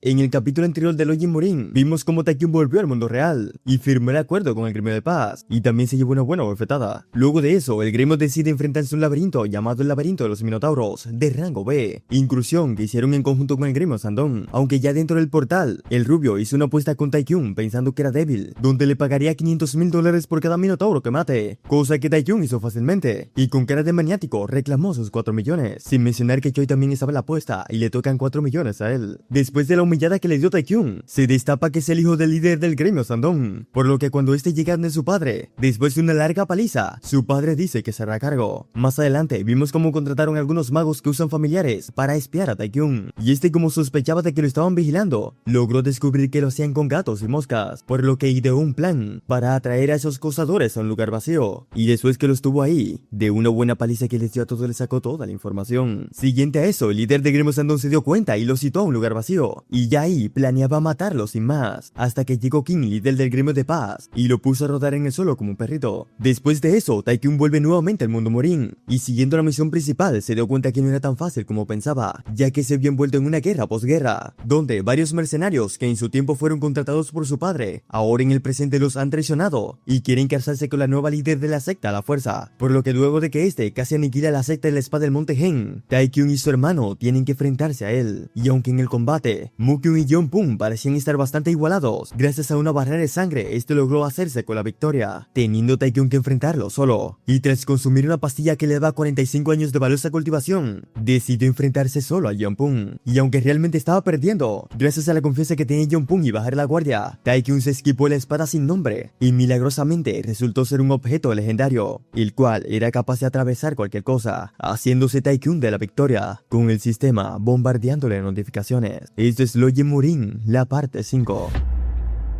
En el capítulo anterior de Lojin Morin, vimos cómo Taekyun volvió al mundo real y firmó el acuerdo con el gremio de paz, y también se llevó una buena bofetada. Luego de eso, el gremio decide enfrentarse a un laberinto llamado el laberinto de los Minotauros, de rango B, incursión que hicieron en conjunto con el gremio Sandón, aunque ya dentro del portal, el rubio hizo una apuesta con Taekyun pensando que era débil, donde le pagaría $500,000 por cada Minotauro que mate, cosa que Taekyun hizo fácilmente, y con cara de maniático reclamó sus 4 millones, sin mencionar que Choi también estaba en la apuesta y le tocan 4 millones a él. Después de la humillada que le dio Taekyun, se destapa que es el hijo del líder del gremio Sandón, por lo que cuando este llega de su padre, después de una larga paliza, su padre dice que se hará cargo. Más adelante vimos cómo contrataron a algunos magos que usan familiares para espiar a Taekyun, y este, como sospechaba de que lo estaban vigilando, logró descubrir que lo hacían con gatos y moscas, por lo que ideó un plan para atraer a esos cazadores a un lugar vacío, y después que los tuvo ahí, de una buena paliza que les dio a todos, les sacó toda la información. Siguiente a eso, el líder del gremio Sandón se dio cuenta y lo citó a un lugar vacío, y ya ahí planeaba matarlo sin más, hasta que llegó King, líder del gremio de paz, y lo puso a rodar en el suelo como un perrito. Después de eso, Taekyun vuelve nuevamente al mundo Morin, y siguiendo la misión principal se dio cuenta que no era tan fácil como pensaba, ya que se vio envuelto en una guerra posguerra, donde varios mercenarios que en su tiempo fueron contratados por su padre, ahora en el presente los han traicionado, y quieren casarse con la nueva líder de la secta a la fuerza, por lo que luego de que este casi aniquila la secta de la espada del monte Gen, Taekyun y su hermano tienen que enfrentarse a él, y aunque en el combate, Mukyun y Yeonpun parecían estar bastante igualados, gracias a una barrera de sangre, este logró hacerse con la victoria, teniendo Taekyun que enfrentarlo solo, y tras consumir una pastilla que le da 45 años de valiosa cultivación, decidió enfrentarse solo a Yeonpun, y aunque realmente estaba perdiendo, gracias a la confianza que tenía Yeonpun y bajar la guardia, Taekyun se esquivó la espada sin nombre, y milagrosamente resultó ser un objeto legendario, el cual era capaz de atravesar cualquier cosa, haciéndose Taekyun de la victoria, con el sistema bombardeándole notificaciones. Esto es Lojin Morin, la parte 5.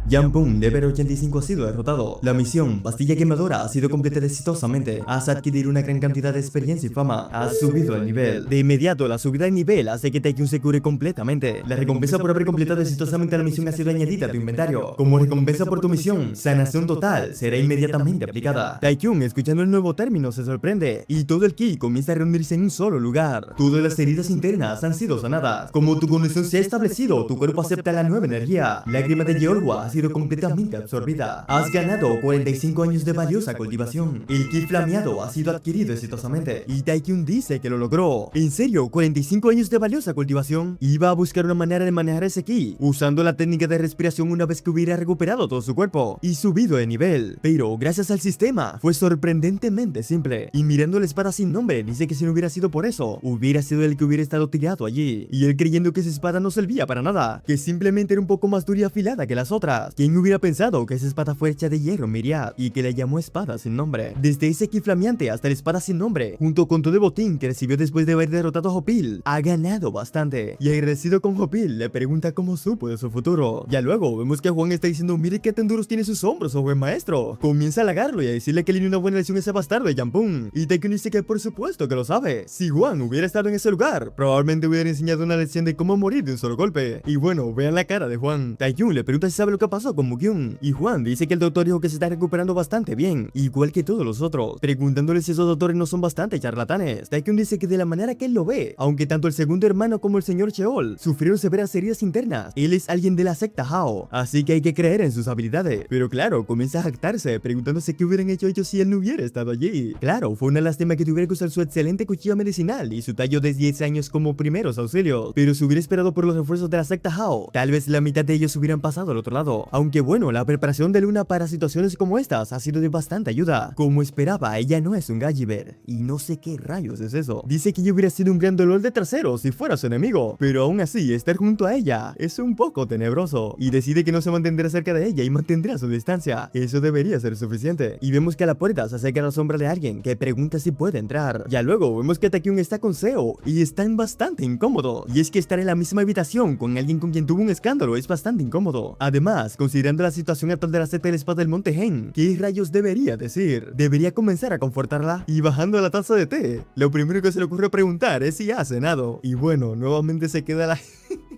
Yeonpun, level 85, ha sido derrotado. La misión, pastilla quemadora, ha sido completada exitosamente. Has adquirido una gran cantidad de experiencia y fama. Has subido el nivel. De inmediato, la subida de nivel hace que Taekyun se cure completamente. La recompensa por haber completado exitosamente la misión ha sido añadida a tu inventario. Como recompensa por tu misión, sanación total será inmediatamente aplicada. Taekyun, escuchando el nuevo término, se sorprende, y todo el ki comienza a reunirse en un solo lugar. Todas las heridas internas han sido sanadas. Como tu condición se ha establecido, tu cuerpo acepta la nueva energía. Lágrima de Yeolwa ha sido completamente absorbida. Has ganado 45 años de valiosa cultivación. El ki flameado ha sido adquirido exitosamente, y Taekyun dice que lo logró. ¿En serio? 45 años de valiosa cultivación. Iba a buscar una manera de manejar ese ki, usando la técnica de respiración una vez que hubiera recuperado todo su cuerpo y subido de nivel, pero gracias al sistema fue sorprendentemente simple. Y mirando la espada sin nombre, dice que si no hubiera sido por eso, hubiera sido el que hubiera estado tirado allí, y él creyendo que esa espada no servía para nada, que simplemente era un poco más dura y afilada que las otras. ¿Quién hubiera pensado que esa espada fue hecha de hierro Miriad y que la llamó espada sin nombre? Desde ese ki flameante hasta la espada sin nombre, junto con todo el botín que recibió después de haber derrotado a Hopil, ha ganado bastante. Y agradecido con Hopil, le pregunta cómo supo de su futuro. Ya luego vemos que Juan está diciendo: mire qué tan duros tiene sus hombros, oh buen maestro. Comienza a halagarlo y a decirle que le dio una buena lección a ese bastardo de Yeonpun. Y Taekyun dice que por supuesto que lo sabe. Si Juan hubiera estado en ese lugar, probablemente hubiera enseñado una lección de cómo morir de un solo golpe. Y bueno, vean la cara de Juan. Taekyun le pregunta si sabe lo que pasó con Mukyun, y Juan dice que el doctor dijo que se está recuperando bastante bien, igual que todos los otros, preguntándole si esos doctores no son bastante charlatanes. Taekyun dice que de la manera que él lo ve, aunque tanto el segundo hermano como el señor Cheol sufrieron severas heridas internas, él es alguien de la secta Hao, así que hay que creer en sus habilidades. Pero claro, comienza a jactarse, preguntándose qué hubieran hecho ellos si él no hubiera estado allí. Claro, fue una lástima que tuviera que usar su excelente cuchillo medicinal y su tallo de 10 años como primeros auxilios, pero si hubiera esperado por los refuerzos de la secta Hao, tal vez la mitad de ellos hubieran pasado al otro lado. Aunque bueno, la preparación de Luna para situaciones como estas ha sido de bastante ayuda. Como esperaba, ella no es un Gulliver, y no sé qué rayos es eso. Dice que yo hubiera sido un gran dolor de trasero si fuera su enemigo, pero aún así, estar junto a ella es un poco tenebroso, y decide que no se mantendrá cerca de ella y mantendrá su distancia. Eso debería ser suficiente. Y vemos que a la puerta se acerca la sombra de alguien que pregunta si puede entrar. Ya luego vemos que Taekyun está con Seo y están bastante incómodo, y es que estar en la misma habitación con alguien con quien tuvo un escándalo es bastante incómodo. Además, considerando la situación actual de la secta de la espada del monte Gen, ¿qué rayos debería decir? Debería comenzar a confortarla, y bajando la taza de té, lo primero que se le ocurrió preguntar es si ha cenado. Y bueno, nuevamente se queda la...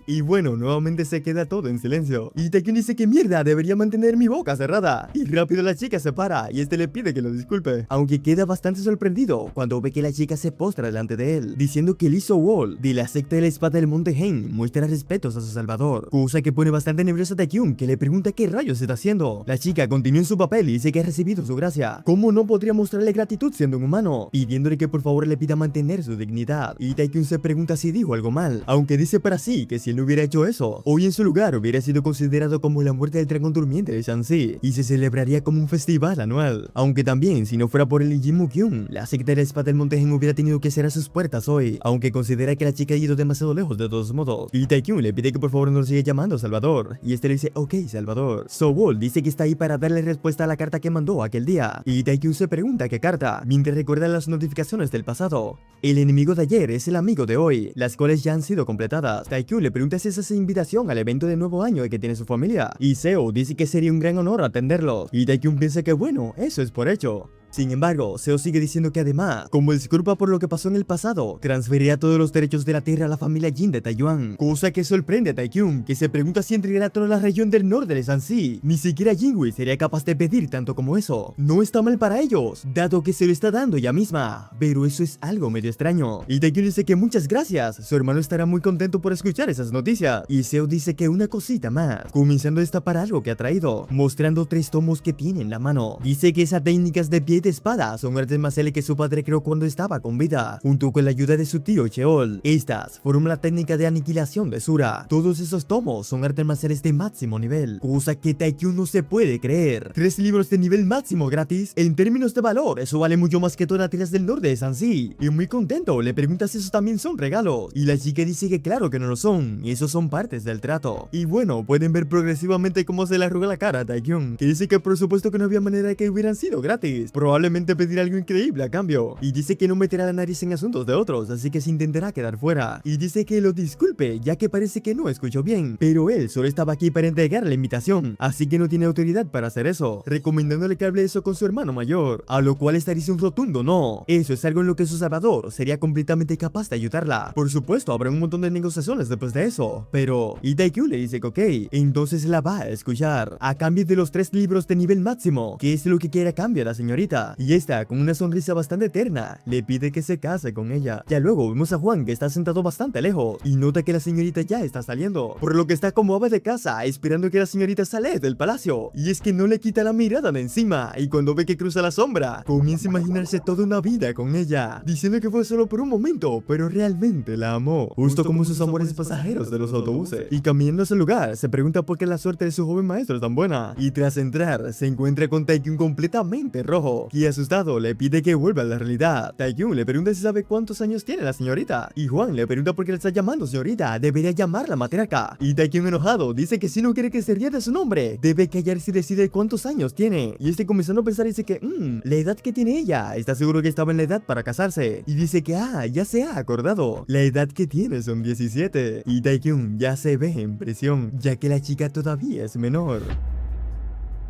Y bueno, nuevamente se queda todo en silencio. Y Taekyun dice que mierda, debería mantener mi boca cerrada. Y rápido la chica se para y este le pide que lo disculpe. Aunque queda bastante sorprendido cuando ve que la chica se postra delante de él, diciendo que Lee So-wol de la secta de la espada del monte Hen muestra respetos a su salvador. Cosa que pone bastante nerviosa a Taekyun, que le pregunta qué rayos está haciendo. La chica continúa en su papel y dice que ha recibido su gracia. ¿Cómo no podría mostrarle gratitud siendo un humano? Pidiéndole que por favor le pida mantener su dignidad. Y Taekyun se pregunta si dijo algo mal, aunque dice para sí que si él no hubiera hecho eso, hoy en su lugar hubiera sido considerado como la muerte del dragón durmiente de Shanxi y se celebraría como un festival anual. Aunque también si no fuera por el Jin Mu-kyung, la secta de la espada del monte Hen hubiera tenido que cerrar sus puertas hoy, aunque considera que la chica ha ido demasiado lejos de todos modos. Y Taekyun le pide que por favor no lo siga llamando Salvador, y este le dice ok Salvador. So-wol dice que está ahí para darle respuesta a la carta que mandó aquel día, y Taekyun se pregunta qué carta, mientras recuerda las notificaciones del pasado. El enemigo de ayer es el amigo de hoy, las cuales ya han sido completadas. Taekyun le pregunta si es esa invitación al evento de nuevo año que tiene su familia, y Seo dice que sería un gran honor atenderlos, y Taekyun piensa que bueno, eso es por hecho. Sin embargo, Seo sigue diciendo que además, como disculpa por lo que pasó en el pasado, transferirá todos los derechos de la tierra a la familia Jin de Taiyuan, cosa que sorprende a Taekyun, que se pregunta si entregará toda la región del norte de Shanxi. Ni siquiera Jinwei sería capaz de pedir tanto como eso. No está mal para ellos, dado que se lo está dando ella misma, pero eso es algo medio extraño. Y Taekyun dice que muchas gracias, su hermano estará muy contento por escuchar esas noticias. Y Seo dice que una cosita más, comenzando a destapar algo que ha traído, mostrando 3 tomos que tiene en la mano. Dice que esas técnicas de pie de espada son artes marciales que su padre creó cuando estaba con vida, junto con la ayuda de su tío Cheol. Estas forman la técnica de aniquilación de Sura. Todos esos tomos son artes marciales de máximo nivel, cosa que Taekyun no se puede creer. 3 libros de nivel máximo gratis. En términos de valor, eso vale mucho más que todas las tierras del norte de Shanxi. Y muy contento, le pregunta si esos también son regalos, y la chica dice que claro que no lo son, y esos son partes del trato. Y bueno, pueden ver progresivamente cómo se le arruga la cara a Taekyun, que dice que por supuesto que no había manera de que hubieran sido gratis. Probablemente pedirá algo increíble a cambio, y dice que no meterá la nariz en asuntos de otros, así que se intentará quedar fuera, y dice que lo disculpe ya que parece que no escuchó bien, pero él solo estaba aquí para entregar la invitación, así que no tiene autoridad para hacer eso, recomendándole que hable eso con su hermano mayor, a lo cual esta dice un rotundo no. Eso es algo en lo que su salvador sería completamente capaz de ayudarla. Por supuesto habrá un montón de negociaciones después de eso, pero y Taekyun le dice que ok, entonces la va a escuchar a cambio de los 3 libros de nivel máximo, que es lo que quiere a cambio la señorita, y esta con una sonrisa bastante eterna le pide que se case con ella. Ya luego vemos a Juan, que está sentado bastante lejos y nota que la señorita ya está saliendo, por lo que está como ave de casa esperando que la señorita sale del palacio, y es que no le quita la mirada de encima, y cuando ve que cruza la sombra comienza a imaginarse toda una vida con ella, diciendo que fue solo por un momento, pero realmente la amó, justo como sus amores pasajeros de los autobuses. Y caminando a su lugar se pregunta por qué la suerte de su joven maestro es tan buena, y tras entrar se encuentra con Taekyun completamente rojo, y asustado le pide que vuelva a la realidad. Taekyun le pregunta si sabe cuántos años tiene la señorita, y Juan le pregunta por qué le está llamando señorita, debería llamarla matriarca, y Taekyun enojado dice que si no quiere que se ría de su nombre, debe callarse y decide cuántos años tiene, y comenzando a pensar dice que la edad que tiene ella, está seguro que estaba en la edad para casarse, y dice que ya se ha acordado, la edad que tiene son 17, y Taekyun ya se ve en prisión, ya que la chica todavía es menor.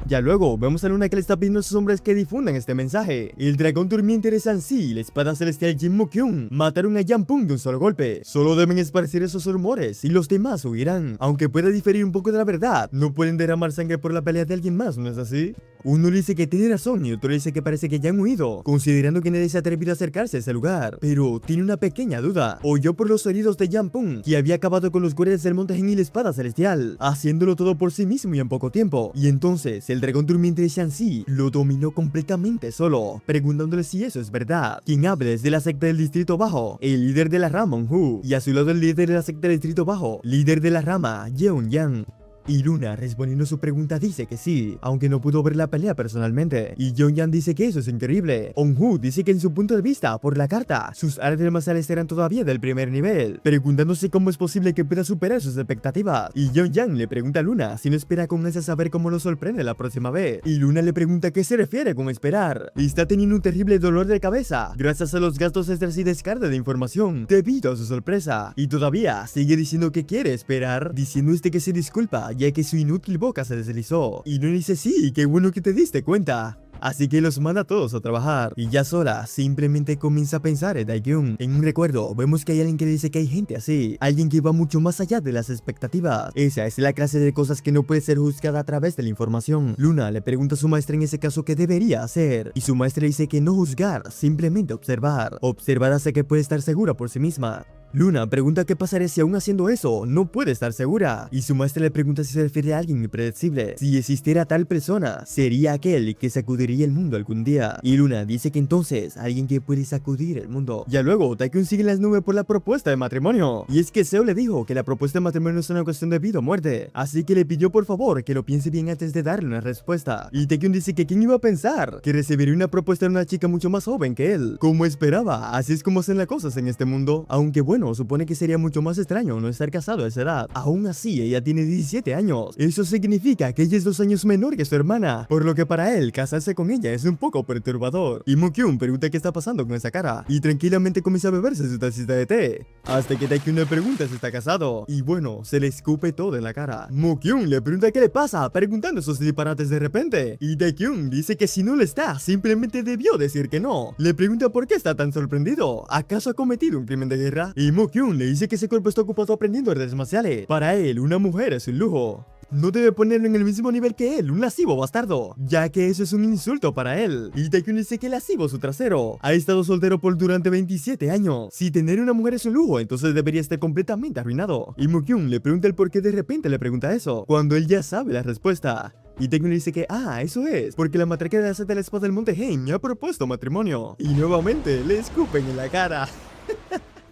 Ya luego, vemos a Luna que le está pidiendo a sus hombres que difundan este mensaje. El dragón durmiente de Shanxi y la espada celestial Jin Mu-kyung mataron a Yang Pung de un solo golpe. Solo deben esparcir esos rumores y los demás huirán. Aunque pueda diferir un poco de la verdad, no pueden derramar sangre por la pelea de alguien más, ¿no es así? Uno le dice que tiene razón y otro le dice que parece que ya han huido, considerando que nadie se ha atrevido a acercarse a ese lugar. Pero tiene una pequeña duda. Oyó por los oídos de Yang Pung que había acabado con los guardias del monte Hen y la espada celestial, haciéndolo todo por sí mismo y en poco tiempo. Y entonces el dragón durmiente de Shanxi lo dominó completamente solo, preguntándole si eso es verdad. Quien habla es de la secta del distrito bajo, el líder de la rama Onhu, y a su lado el líder de la secta del distrito bajo, líder de la rama Yeon-yang. Y Luna, respondiendo su pregunta, dice que sí, aunque no pudo ver la pelea personalmente. Y Yeon-yang dice que eso es increíble. On-Hu dice que en su punto de vista, por la carta, sus artes marciales eran todavía del primer nivel, preguntándose cómo es posible que pueda superar sus expectativas. Y Yeon-yang le pregunta a Luna si no espera con ansias saber cómo lo sorprende la próxima vez. Y Luna le pregunta a qué se refiere con esperar. Y está teniendo un terrible dolor de cabeza, gracias a los gastos extras y descarga de información, debido a su sorpresa. Y todavía sigue diciendo que quiere esperar, diciendo que se disculpa, ya que su inútil boca se deslizó. Y Luna dice sí, qué bueno que te diste cuenta. Así que los manda a todos a trabajar. Y ya sola, simplemente comienza a pensar en Taekyung. En un recuerdo, vemos que hay alguien que le dice que hay gente así. Alguien que va mucho más allá de las expectativas. Esa es la clase de cosas que no puede ser juzgada a través de la información. Luna le pregunta a su maestra en ese caso qué debería hacer. Y su maestra le dice que no juzgar, simplemente observar. Observar hace que puede estar segura por sí misma. Luna pregunta qué pasaría si aún haciendo eso no puede estar segura, y su maestra le pregunta si se refiere a alguien impredecible. Si existiera tal persona, sería aquel que sacudiría el mundo algún día. Y Luna dice que entonces, alguien que puede sacudir el mundo. Ya luego, Taekyung sigue en las nubes por la propuesta de matrimonio. Y es que Seo le dijo que la propuesta de matrimonio es una cuestión de vida o muerte, así que le pidió por favor que lo piense bien antes de darle una respuesta. Y Taekyung dice que quién iba a pensar que recibiría una propuesta de una chica mucho más joven que él. Como esperaba, así es como hacen las cosas en este mundo, aunque bueno, supone que sería mucho más extraño no estar casado a esa edad. Aún así, ella tiene 17 años. Eso significa que ella es 2 años menor que su hermana, por lo que para él, casarse con ella es un poco perturbador. Y Mukyung pregunta qué está pasando con esa cara, y tranquilamente comienza a beberse su tacita de té, hasta que Taekyung le pregunta si está casado, y bueno, se le escupe todo en la cara. Mukyung le pregunta qué le pasa, preguntando esos disparates de repente, y Taekyung dice que si no lo está, simplemente debió decir que no. Le pregunta por qué está tan sorprendido, ¿acaso ha cometido un crimen de guerra? Y Mukyung le dice que ese cuerpo está ocupado aprendiendo artes marciales. Para él, una mujer es un lujo. No debe ponerlo en el mismo nivel que él, un lascivo bastardo, ya que eso es un insulto para él. Y Taekyung dice que lascivo su trasero. Ha estado soltero por durante 27 años. Si tener una mujer es un lujo, entonces debería estar completamente arruinado. Y Mukyung le pregunta el por qué de repente le pregunta eso, cuando él ya sabe la respuesta. Y Taekyung le dice que, eso es, porque la matriarca de la secta de la espada del monte Hein me ha propuesto matrimonio. Y nuevamente le escupen en la cara.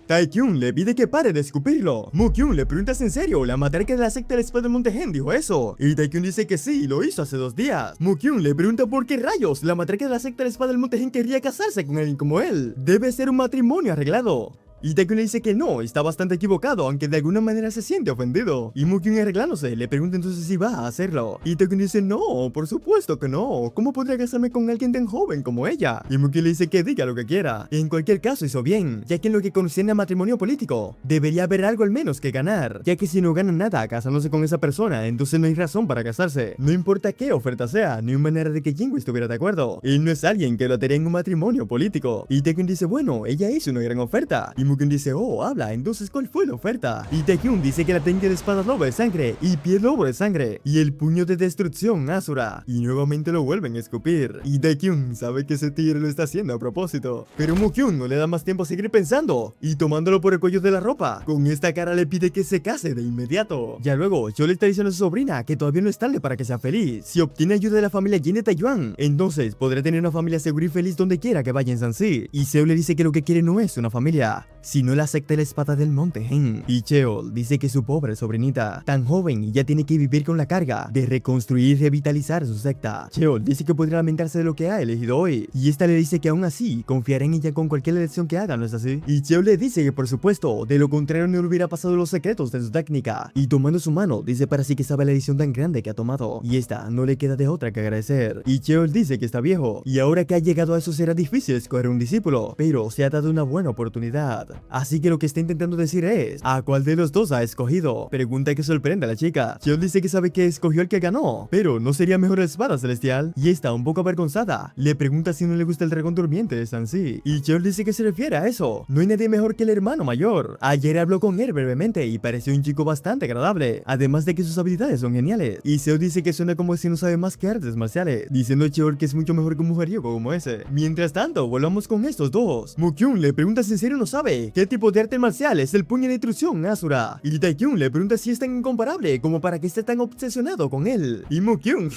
Taekyung le pide que pare de escupirlo. Mukyung le pregunta si en serio la matriarca de la secta del espada del monte Hen dijo eso. Y Taekyung dice que sí, lo hizo hace 2 días. Mukyung le pregunta por qué rayos la matriarca de la secta del espada del monte Hen querría casarse con alguien como él. Debe ser un matrimonio arreglado. Y Taekyung le dice que no, está bastante equivocado, aunque de alguna manera se siente ofendido. Y Mukyung arreglándose, le pregunta entonces si va a hacerlo. Y Taekyung dice no, por supuesto que no. ¿Cómo podría casarme con alguien tan joven como ella? Y Mukyung le dice que diga lo que quiera. En cualquier caso hizo bien, ya que en lo que concierne a matrimonio político, debería haber algo al menos que ganar, ya que si no gana nada casándose con esa persona, entonces no hay razón para casarse. No importa qué oferta sea, ni una manera de que Jingwoo estuviera de acuerdo. Él no es alguien que lo ataría en un matrimonio político. Y Taekyung dice bueno, ella hizo una gran oferta. Y Mukyung dice habla, entonces ¿cuál fue la oferta? Y Taekyung dice que la técnica de espada lobo de sangre y pie lobo de sangre y el puño de destrucción Asura, y nuevamente lo vuelven a escupir. Y Taekyung sabe que ese tigre lo está haciendo a propósito, pero Mukyung no le da más tiempo a seguir pensando y tomándolo por el cuello de la ropa, con esta cara le pide que se case de inmediato. Ya luego, yo le está diciendo a su sobrina que todavía no es tarde para que sea feliz. Si obtiene ayuda de la familia Jin de Taiyuan, entonces podrá tener una familia segura y feliz donde quiera que vaya en Sansi. Y Seo le dice que lo que quiere no es una familia, sino la secta de la espada del monte Hen. Y Cheol dice que su pobre sobrinita, tan joven y ya tiene que vivir con la carga de reconstruir y revitalizar su secta. Cheol dice que podría lamentarse de lo que ha elegido hoy, y esta le dice que aún así confiará en ella con cualquier elección que haga, ¿no es así? Y Cheol le dice que por supuesto, de lo contrario no le hubiera pasado los secretos de su técnica, y tomando su mano dice para sí que sabe la decisión tan grande que ha tomado, y esta no le queda de otra que agradecer. Y Cheol dice que está viejo, y ahora que ha llegado a eso será difícil escoger un discípulo, pero se ha dado una buena oportunidad. Así que lo que está intentando decir es, ¿a cuál de los dos ha escogido? Pregunta que sorprende a la chica. Cheol dice que sabe que escogió el que ganó, pero ¿no sería mejor la espada celestial? Y está un poco avergonzada. Le pregunta si no le gusta el dragón durmiente de Sansi. Y Cheol dice que se refiere a eso. No hay nadie mejor que el hermano mayor. Ayer habló con él brevemente y pareció un chico bastante agradable, además de que sus habilidades son geniales. Y Seo dice que suena como si no sabe más que artes marciales, diciendo a Cheol que es mucho mejor que un mujeriego como ese. Mientras tanto, volvamos con estos dos. Mukyung le pregunta si en serio no sabe qué tipo de arte marcial es el puño de intrusión Asura. Y Taekyung le pregunta si es tan incomparable como para que esté tan obsesionado con él. Y Mukyung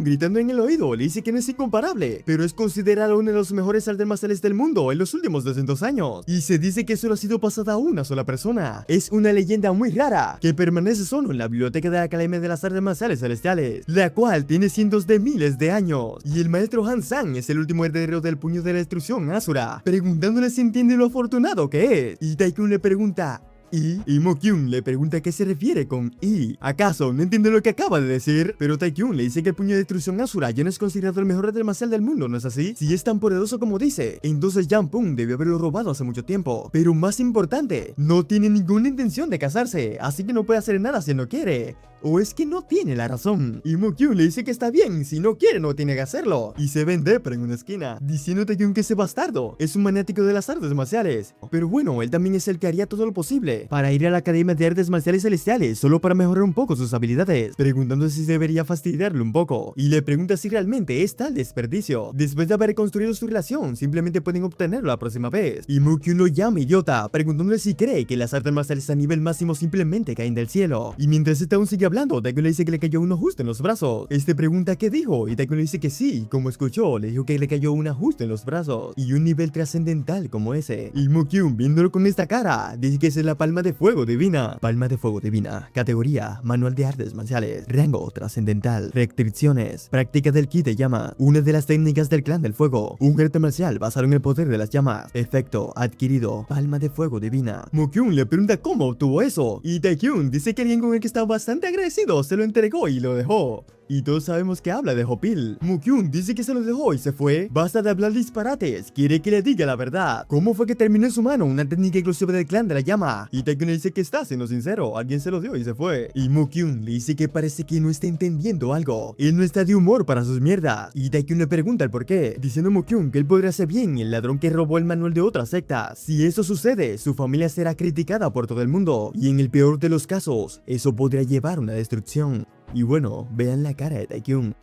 gritando en el oído le dice que no es incomparable, pero es considerado uno de los mejores artes marciales del mundo en los últimos 200 años. Y se dice que solo ha sido pasada a una sola persona. Es una leyenda muy rara que permanece solo en la biblioteca de la Academia de las Artes Marciales Celestiales, la cual tiene cientos de miles de años. Y el maestro Han Sang es el último heredero del puño de la destrucción Asura, preguntándole si entiende lo afortunado que es. Y Taekyung le pregunta y Mukyung le pregunta a qué se refiere con ¿y? ¿Acaso no entiende lo que acaba de decir? Pero Taekyung le dice que el puño de destrucción Asura ya no es considerado el mejor arte marcial del mundo, ¿no es así? Si es tan poderoso como dice, entonces Jampung debió haberlo robado hace mucho tiempo. Pero más importante, no tiene ninguna intención de casarse, así que no puede hacer nada si no quiere. ¿O es que no tiene la razón? Y Mukyun le dice que está bien, si no quiere no tiene que hacerlo. Y se ven Depper en una esquina, diciendo a Taekyun que ese bastardo es un maniático de las artes marciales. Pero bueno, él también es el que haría todo lo posible para ir a la Academia de Artes Marciales Celestiales solo para mejorar un poco sus habilidades, preguntando si debería fastidiarlo un poco. Y le pregunta si realmente es tal desperdicio. Después de haber construido su relación, simplemente pueden obtenerlo la próxima vez. Y Mukyun lo llama idiota, preguntándole si cree que las artes marciales a nivel máximo simplemente caen del cielo. Y mientras este aún sigue hablando, Taekyun le dice que le cayó un ajuste en los brazos. Este pregunta qué dijo, y Taekyun le dice que sí, como escuchó, le dijo que le cayó un ajuste en los brazos, y un nivel trascendental como ese. Y Mukyun, viéndolo con esta cara, dice que esa es la palma de fuego divina. Palma de fuego divina, categoría, manual de artes marciales, rango trascendental, restricciones, práctica del ki de llama, una de las técnicas del clan del fuego, un arte marcial basado en el poder de las llamas, efecto adquirido, palma de fuego divina. Mukyun le pregunta cómo obtuvo eso, y Taekyun dice que alguien con el que está bastante agradecido se lo entregó y lo dejó. Y todos sabemos que habla de Hopil. Mukyun dice que se lo dejó y se fue. Basta de hablar disparates, quiere que le diga la verdad. ¿Cómo fue que terminó en su mano una técnica exclusiva del clan de la llama? Y Taekyun le dice que está siendo sincero, alguien se lo dio y se fue. Y Mukyun le dice que parece que no está entendiendo algo. Él no está de humor para sus mierdas. Y Taekyun le pregunta el por qué, diciendo Mukyun que él podría ser bien el ladrón que robó el manual de otra secta. Si eso sucede, su familia será criticada por todo el mundo. Y en el peor de los casos, eso podría llevar a una destrucción. Y bueno, vean la cara de Taekyun.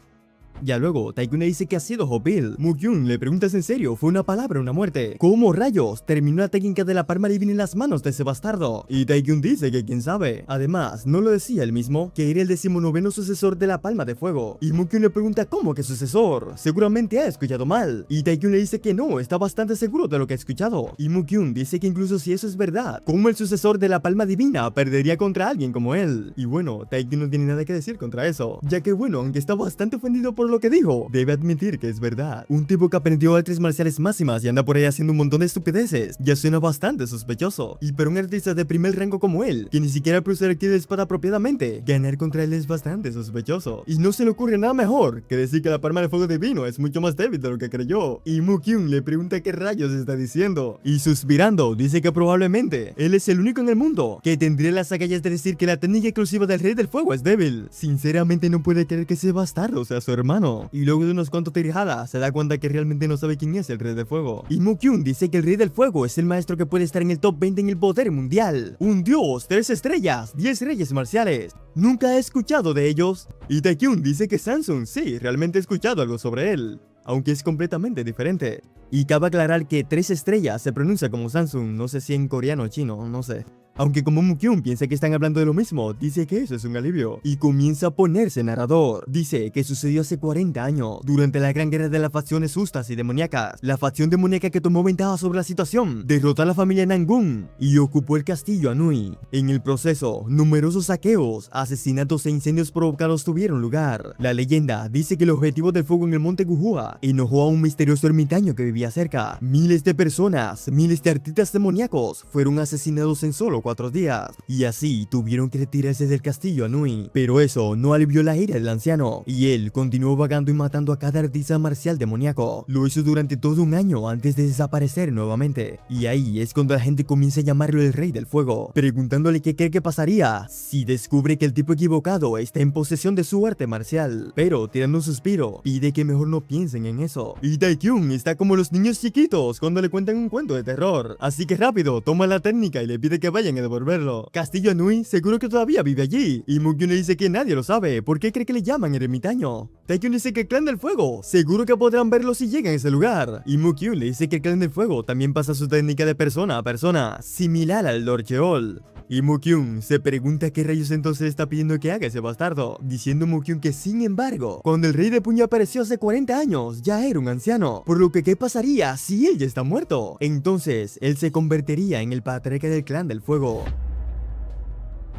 Ya luego, Taekyun le dice que ha sido Hopil. Mukyun le pregunta si en serio fue una palabra o una muerte. ¿Cómo rayos terminó la técnica de la palma divina en las manos de ese bastardo? Y Taekyun dice que quién sabe. Además, ¿no lo decía él mismo? Que era el 19º sucesor de la palma de fuego. Y Mukyun le pregunta ¿cómo que sucesor? Seguramente ha escuchado mal. Y Taekyun le dice que no, está bastante seguro de lo que ha escuchado. Y Mukyun dice que incluso si eso es verdad, ¿cómo el sucesor de la palma divina perdería contra alguien como él? Y bueno, Taekyun no tiene nada que decir contra eso, ya que bueno, aunque está bastante ofendido por lo que dijo, debe admitir que es verdad. Un tipo que aprendió artes marciales máximas y anda por ahí haciendo un montón de estupideces, ya suena bastante sospechoso. Y para un artista de primer rango como él, que ni siquiera puede usar el ki de espada apropiadamente, ganar contra él es bastante sospechoso. Y no se le ocurre nada mejor que decir que la palma de fuego divino es mucho más débil de lo que creyó. Y Mukyun le pregunta qué rayos está diciendo. Y suspirando, dice que probablemente él es el único en el mundo que tendría las agallas de decir que la técnica exclusiva del rey del fuego es débil. Sinceramente no puede creer que ese bastardo sea su hermano. Y luego de unos cuantos tirijadas, se da cuenta que realmente no sabe quién es el rey del fuego. Y Mukyun dice que el rey del fuego es el maestro que puede estar en el top 20 en el poder mundial. Un dios, 3 estrellas, 10 reyes marciales. Nunca he escuchado de ellos. Y Taekyun dice que Samsung sí, realmente he escuchado algo sobre él, aunque es completamente diferente. Y cabe aclarar que 3 estrellas se pronuncia como Samsung, no sé si en coreano o chino, no sé. Aunque como Mukyun piensa que están hablando de lo mismo, dice que eso es un alivio. Y comienza a ponerse narrador. Dice que sucedió hace 40 años, durante la gran guerra de las facciones justas y demoníacas. La facción demoníaca que tomó ventaja sobre la situación, derrotó a la familia Nangun y ocupó el castillo Anui. En el proceso, numerosos saqueos, asesinatos e incendios provocados tuvieron lugar. La leyenda dice que el objetivo del fuego en el monte Guhua enojó a un misterioso ermitaño que vivía cerca. Miles de personas, miles de artistas demoníacos fueron asesinados en solo 4 días, y así tuvieron que retirarse del castillo Anui. Pero eso no alivió la ira del anciano, y él continuó vagando y matando a cada artista marcial demoníaco. Lo hizo durante todo un año antes de desaparecer nuevamente, y ahí es cuando la gente comienza a llamarlo el rey del fuego, preguntándole qué cree que pasaría si descubre que el tipo equivocado está en posesión de su arte marcial. Pero tirando un suspiro, pide que mejor no piensen en eso. Y Taekyun está como los niños chiquitos cuando le cuentan un cuento de terror, así que rápido toma la técnica y le pide que vayan a devolverlo. Castillo Anui seguro que todavía vive allí, y Mukyun le dice que nadie lo sabe. ¿Por qué cree que le llaman ermitaño? Taekyun dice que el clan del fuego seguro que podrán verlo si llegan a ese lugar, y Mukyun le dice que el clan del fuego también pasa su técnica de persona a persona, similar al Lord Cheol. Y Mukyun se pregunta qué rayos entonces está pidiendo que haga ese bastardo, diciendo Mukyun que sin embargo, cuando el rey de puño apareció hace 40 años, ya era un anciano, por lo que ¿qué pasaría si él ya está muerto? Entonces, él se convertiría en el patriarca del clan del fuego.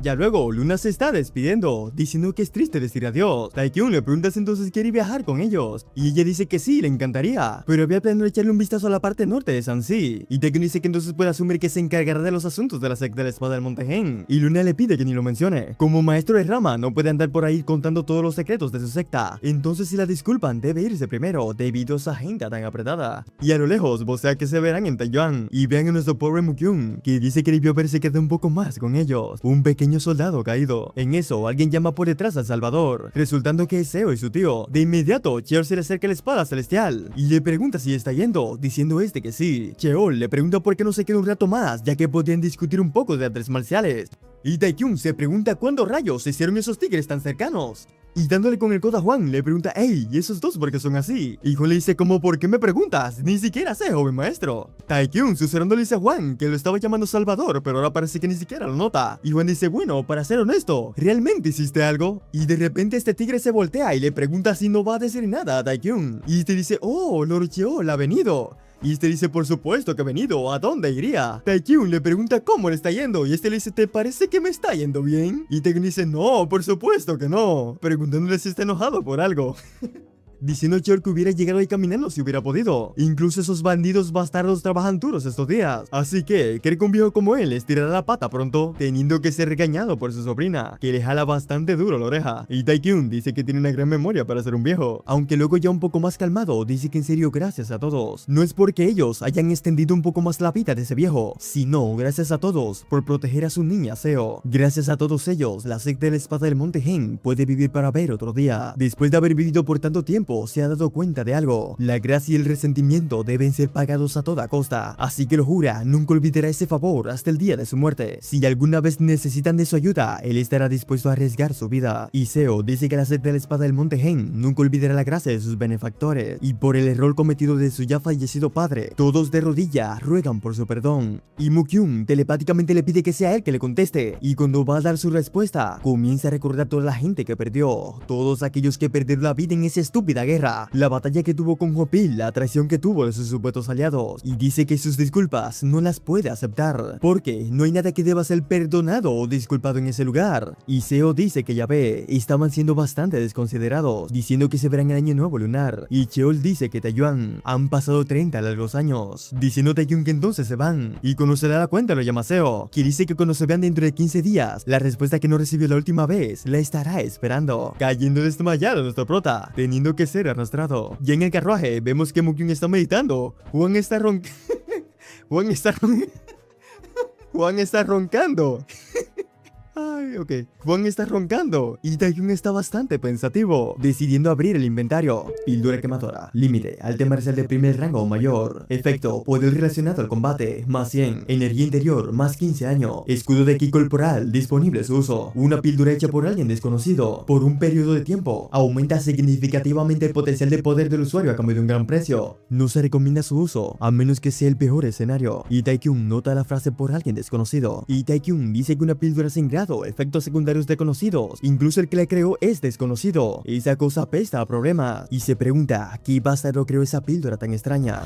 Ya luego, Luna se está despidiendo, diciendo que es triste decir adiós. Taekyun le pregunta si entonces quiere viajar con ellos, y ella dice que sí, le encantaría, pero había planeado echarle un vistazo a la parte norte de Sanxi. Y Taekyun dice que entonces puede asumir que se encargará de los asuntos de la secta de la espada del Monte Gen, y Luna le pide que ni lo mencione. Como maestro de rama, no puede andar por ahí contando todos los secretos de su secta, entonces si la disculpan, debe irse primero, debido a esa agenda tan apretada. Y a lo lejos, vocea que se verán en Taiyuan, y vean a nuestro pobre Mukyun, que dice que debió haberse quedado un poco más con ellos. Un pequeño pequeño soldado caído. En eso, alguien llama por detrás al Salvador, resultando que es Seo y su tío. De inmediato, Cheol se le acerca la espada celestial y le pregunta si está yendo, diciendo que sí. Cheol le pregunta por qué no se queda un rato más, ya que podrían discutir un poco de artes marciales. Y Taekyun se pregunta cuándo rayos se hicieron esos tigres tan cercanos. Y dándole con el codo a Juan, le pregunta, hey, ¿y esos dos por qué son así? Y Juan le dice como, ¿por qué me preguntas? Ni siquiera sé, joven maestro. Taekyun susurrando le dice a Juan que lo estaba llamando Salvador, pero ahora parece que ni siquiera lo nota. Y Juan dice, bueno, para ser honesto, ¿realmente hiciste algo? Y de repente este tigre se voltea y le pregunta si no va a decir nada a Taekyun. Y te dice, oh, Lord Cheol ha venido. Y este dice, por supuesto que ha venido, ¿a dónde iría? Taekyun le pregunta cómo le está yendo, y este le dice, ¿te parece que me está yendo bien? Y Taekyun dice, no, por supuesto que no, preguntándole si está enojado por algo. Diciendo Cheol que hubiera llegado ahí caminando si hubiera podido. Incluso esos bandidos bastardos trabajan duros estos días. Así que, cree que un viejo como él les tirará la pata pronto, teniendo que ser regañado por su sobrina, que le jala bastante duro la oreja. Y Taekyun dice que tiene una gran memoria para ser un viejo. Aunque luego ya un poco más calmado, dice que en serio gracias a todos. No es porque ellos hayan extendido un poco más la vida de ese viejo, sino gracias a todos por proteger a su niña Seo. Gracias a todos ellos, la secta de la espada del Monte Hen puede vivir para ver otro día. Después de haber vivido por tanto tiempo, se ha dado cuenta de algo. La gracia y el resentimiento deben ser pagados a toda costa, así que lo jura, nunca olvidará ese favor hasta el día de su muerte. Si alguna vez necesitan de su ayuda, él estará dispuesto a arriesgar su vida. Y Seo dice que la secta de la espada del Monte Hen nunca olvidará la gracia de sus benefactores, y por el error cometido de su ya fallecido padre, todos de rodilla ruegan por su perdón. Y Mukyun telepáticamente le pide que sea él que le conteste, y cuando va a dar su respuesta, comienza a recordar toda la gente que perdió, todos aquellos que perdieron la vida en esa estúpida guerra, la batalla que tuvo con Hopil, la traición que tuvo de sus supuestos aliados, y dice que sus disculpas no las puede aceptar, porque no hay nada que deba ser perdonado o disculpado en ese lugar. Y Seo dice que ya ve, estaban siendo bastante desconsiderados, diciendo que se verán el año nuevo lunar, y Cheol dice que Taeyuan han pasado 30 largos años, diciendo Taekyun que entonces se van, y cuando se da cuenta lo llama Seo, que dice que cuando se vean dentro de 15 días, la respuesta que no recibió la última vez la estará esperando, cayendo desmayado nuestro prota, teniendo que ser arrastrado. Y en el carruaje vemos que Mukyun está meditando. Juan está Juan está roncando. Ay, ok. Juan está roncando y Taekyun está bastante pensativo, decidiendo abrir el inventario. Píldora quemadora. Límite. Arte marcial de primer rango o mayor. Efecto. Poder relacionado al combate. Más 100. Energía interior. Más 15 años. Escudo de ki corporal. Disponible su uso. Una píldora hecha por alguien desconocido. Por un periodo de tiempo. Aumenta significativamente el potencial de poder del usuario a cambio de un gran precio. No se recomienda su uso, a menos que sea el peor escenario. Y Taekyun nota la frase por alguien desconocido. Y Taekyun dice que una píldora sin grado, efectos secundarios desconocidos, incluso el que la creó es desconocido. Esa cosa apesta a problemas, y se pregunta, ¿qué bastardo creó esa píldora tan extraña?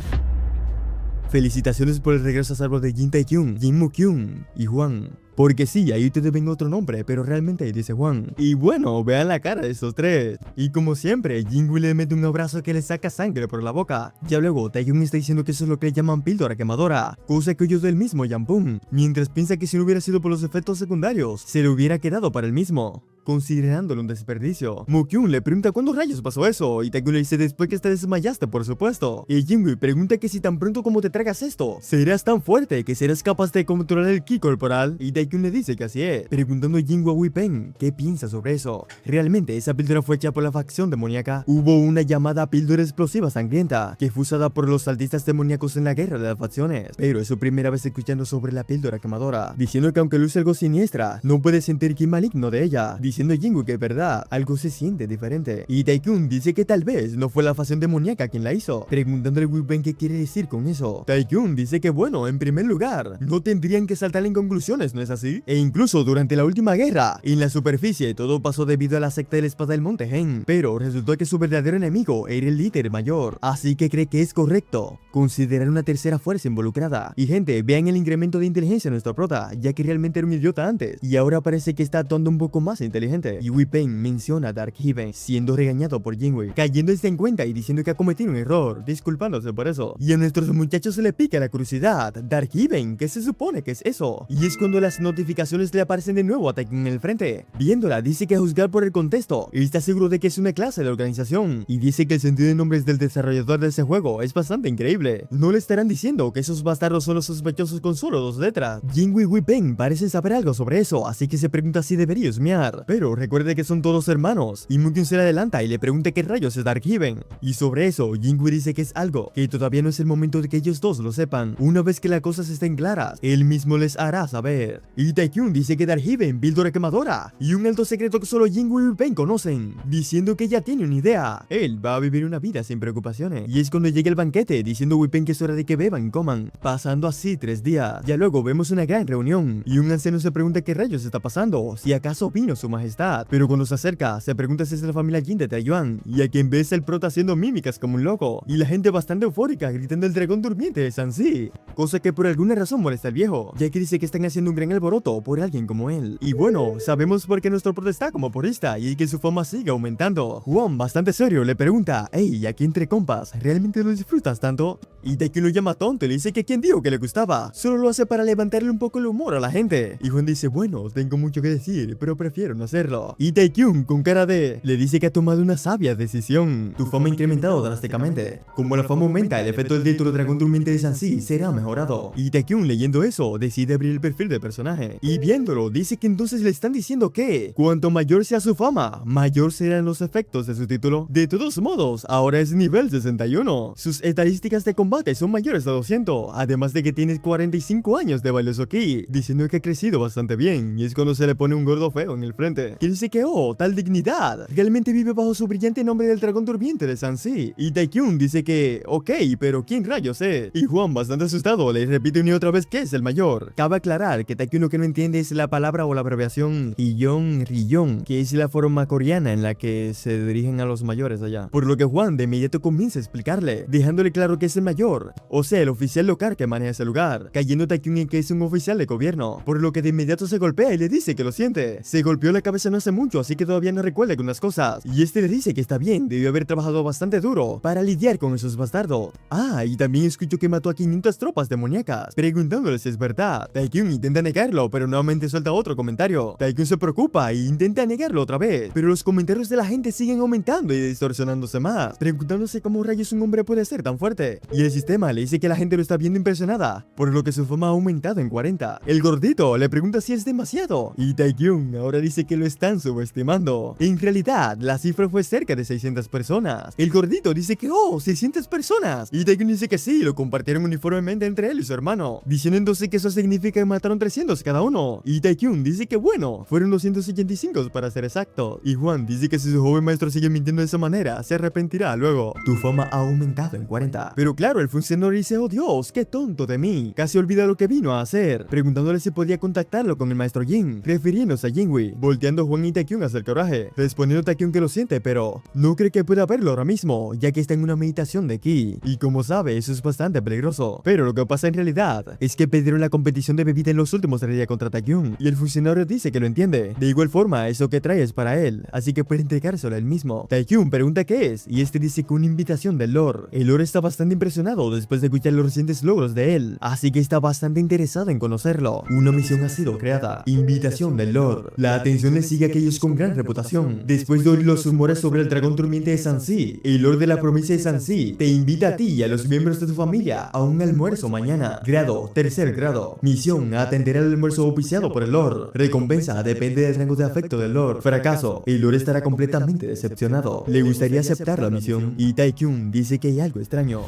Felicitaciones por el regreso a salvo de Jin Taekyun, Jin Mukyun y Juan. Porque sí, ahí te ven otro nombre, pero realmente ahí dice Juan. Y bueno, vean la cara de estos tres. Y como siempre, Jingwoo le mete un abrazo que le saca sangre por la boca. Ya luego, Taekyun está diciendo que eso es lo que le llaman píldora quemadora, cosa que oyó del mismo Yanpung, mientras piensa que si no hubiera sido por los efectos secundarios, se le hubiera quedado para el mismo, considerándolo un desperdicio. Mukyun le pregunta cuándo rayos pasó eso, y Taekyun le dice después que te desmayaste, por supuesto. Y Jingwoo pregunta que si tan pronto como te tragas esto, serás tan fuerte que serás capaz de controlar el ki corporal, y Taekyun le dice que así es, preguntando a Jingwoo a Wee-Pen qué piensa sobre eso. Realmente esa píldora fue hecha por la facción demoníaca. Hubo una llamada píldora explosiva sangrienta, que fue usada por los saltistas demoníacos en la guerra de las facciones, pero es su primera vez escuchando sobre la píldora quemadora, diciendo que aunque luce algo siniestra, no puede sentir ki maligno de ella, diciendo Jingwoo que es verdad, algo se siente diferente. Y Taekyun dice que tal vez no fue la facción demoníaca quien la hizo, preguntándole a Wee-Pen qué quiere decir con eso. Taekyun dice que bueno, en primer lugar, no tendrían que saltar en conclusiones, ¿no es así? E incluso durante la última guerra, en la superficie todo pasó debido a la secta de la espada del Monte Hen, pero resultó que su verdadero enemigo era el líder mayor, así que cree que es correcto considerar una tercera fuerza involucrada. Y gente, vean el incremento de inteligencia de nuestro prota, ya que realmente era un idiota antes, y ahora parece que está actuando un poco más inteligente. inteligente. Y Wei Peng menciona a Dark Heaven siendo regañado por Jinwei, cayéndose en cuenta y diciendo que ha cometido un error, disculpándose por eso. Y a nuestros muchachos se le pica la curiosidad. Dark Heaven, ¿qué se supone que es eso? Y es cuando las notificaciones le aparecen de nuevo a Taekyon en el frente. Viéndola, dice que a juzgar por el contexto, está seguro de que es una clase de la organización. Y dice que el sentido de nombres del desarrollador de ese juego es bastante increíble. No le estarán diciendo que esos bastardos son los sospechosos con solo 2 letras. Jinwei y Wei Peng parecen saber algo sobre eso, así que se pregunta si debería husmear. Pero recuerde que son todos hermanos. Y Mukyun se le adelanta y le pregunta qué rayos es Dark Heaven. Y sobre eso, Jinwei dice que es algo que todavía no es el momento de que ellos dos lo sepan. Una vez que las cosas estén claras, él mismo les hará saber. Y Taekyon dice que Dark Heaven, píldora quemadora, y un alto secreto que solo Jinwei y Wei Peng conocen, diciendo que ya tiene una idea. Él va a vivir una vida sin preocupaciones. Y es cuando llega el banquete, diciendo Wei Peng que es hora de que beban y coman. Pasando así 3 días. Ya luego vemos una gran reunión, y un anciano se pregunta qué rayos está pasando, si acaso vino su majestad. Pero cuando se acerca, se pregunta si es la familia Jin de Taiyuan, y a quien ves el prota haciendo mímicas como un loco, y la gente bastante eufórica gritando el dragón durmiente de Sansi, cosa que por alguna razón molesta al viejo, ya que dice que están haciendo un gran alboroto por alguien como él. Y bueno, sabemos por qué nuestro prota está como porrista y que su fama sigue aumentando. Juan, bastante serio, le pregunta, hey, aquí entre compas, ¿realmente lo disfrutas tanto? Y Taekyon lo llama tonto y le dice que quién dijo que le gustaba, solo lo hace para levantarle un poco el humor a la gente. Y Juan dice, bueno, tengo mucho que decir, pero prefiero no hacerlo. Y Taekyon, con cara de, le dice que ha tomado una sabia decisión. Tu fama ha incrementado drásticamente. Como la fama aumenta, el efecto del título Dragón Durmiente de Sansi será mejorado. Y Taekyon, leyendo eso, decide abrir el perfil del personaje. Y viéndolo, dice que entonces le están diciendo que cuanto mayor sea su fama, mayor serán los efectos de su título. De todos modos, ahora es nivel 61. Sus estadísticas de combate son mayores a 200, además de que tiene 45 años de valioso ki, diciendo que ha crecido bastante bien. Y es cuando se le pone un gordo feo en el frente, que dice que, oh, tal dignidad, realmente vive bajo su brillante nombre del dragón durmiente de Sansi. Y Taekyon dice que, ok, pero ¿quién rayos es? Y Juan, bastante asustado, le repite una y otra vez que es el mayor. Cabe aclarar que Taekyon lo que no entiende es la palabra o la abreviación Rillon, que es la forma coreana en la que se dirigen a los mayores allá. Por lo que Juan de inmediato comienza a explicarle, dejándole claro que es el mayor, o sea, el oficial local que maneja ese lugar, cayendo Taekyon en que es un oficial de gobierno, por lo que de inmediato se golpea y le dice que lo siente. Se golpeó la cabeza no hace mucho, así que todavía no recuerda algunas cosas, y este le dice que está bien, debió haber trabajado bastante duro para lidiar con esos bastardos. Ah, y también escucho que mató a 500 tropas demoníacas, preguntándole si es verdad. Taekyon intenta negarlo, pero nuevamente suelta otro comentario. Taekyon se preocupa e intenta negarlo otra vez, pero los comentarios de la gente siguen aumentando y distorsionándose más, preguntándose cómo rayos un hombre puede ser tan fuerte. Y el sistema le dice que la gente lo está viendo impresionada, por lo que su fama ha aumentado en 40. El gordito le pregunta si es demasiado, y Taekyon ahora dice que lo están subestimando. En realidad, la cifra fue cerca de 600 personas. El gordito dice que, oh, 600 personas, y Taekyon dice que sí, lo compartieron uniformemente entre él y su hermano, diciendo entonces que eso significa que mataron 300 cada uno. Y Taekyon dice que bueno, fueron 285 para ser exacto. Y Juan dice que si su joven maestro sigue mintiendo de esa manera, se arrepentirá luego. Tu fama ha aumentado en 40. Pero claro, el funcionario dice, oh Dios, qué tonto de mí. Casi olvida lo que vino a hacer, preguntándole si podía contactarlo con el maestro Jin, refiriéndose a Jinwei, volteando Juan y Taekyon hacia el coraje, respondiendo Taekyon que lo siente, pero no cree que pueda verlo ahora mismo, ya que está en una meditación de ki. Y como sabe, eso es bastante peligroso. Pero lo que pasa en realidad es que perdieron la competición de bebida en los últimos 3 días contra Taekyon, y el funcionario dice que lo entiende. De igual forma, eso que trae es para él, así que puede entregárselo a él mismo. Taekyon pregunta qué es, y este dice que una invitación del Lord. El Lord está bastante impresionado después de escuchar los recientes logros de él, así que está bastante interesado en conocerlo. Una misión ha sido creada, invitación del Lord. La atención le sigue a aquellos con gran reputación. Después de oír los rumores sobre el dragón durmiente de Sansi, el Lord de la provincia de Sansi te invita a ti y a los miembros de tu familia a un almuerzo mañana. Grado, 3er grado. Misión, atender al almuerzo oficiado por el Lord. Recompensa, depende del rango de afecto del Lord. Fracaso, el Lord estará completamente decepcionado. Le gustaría aceptar la misión, y Taekyon dice que hay algo extraño.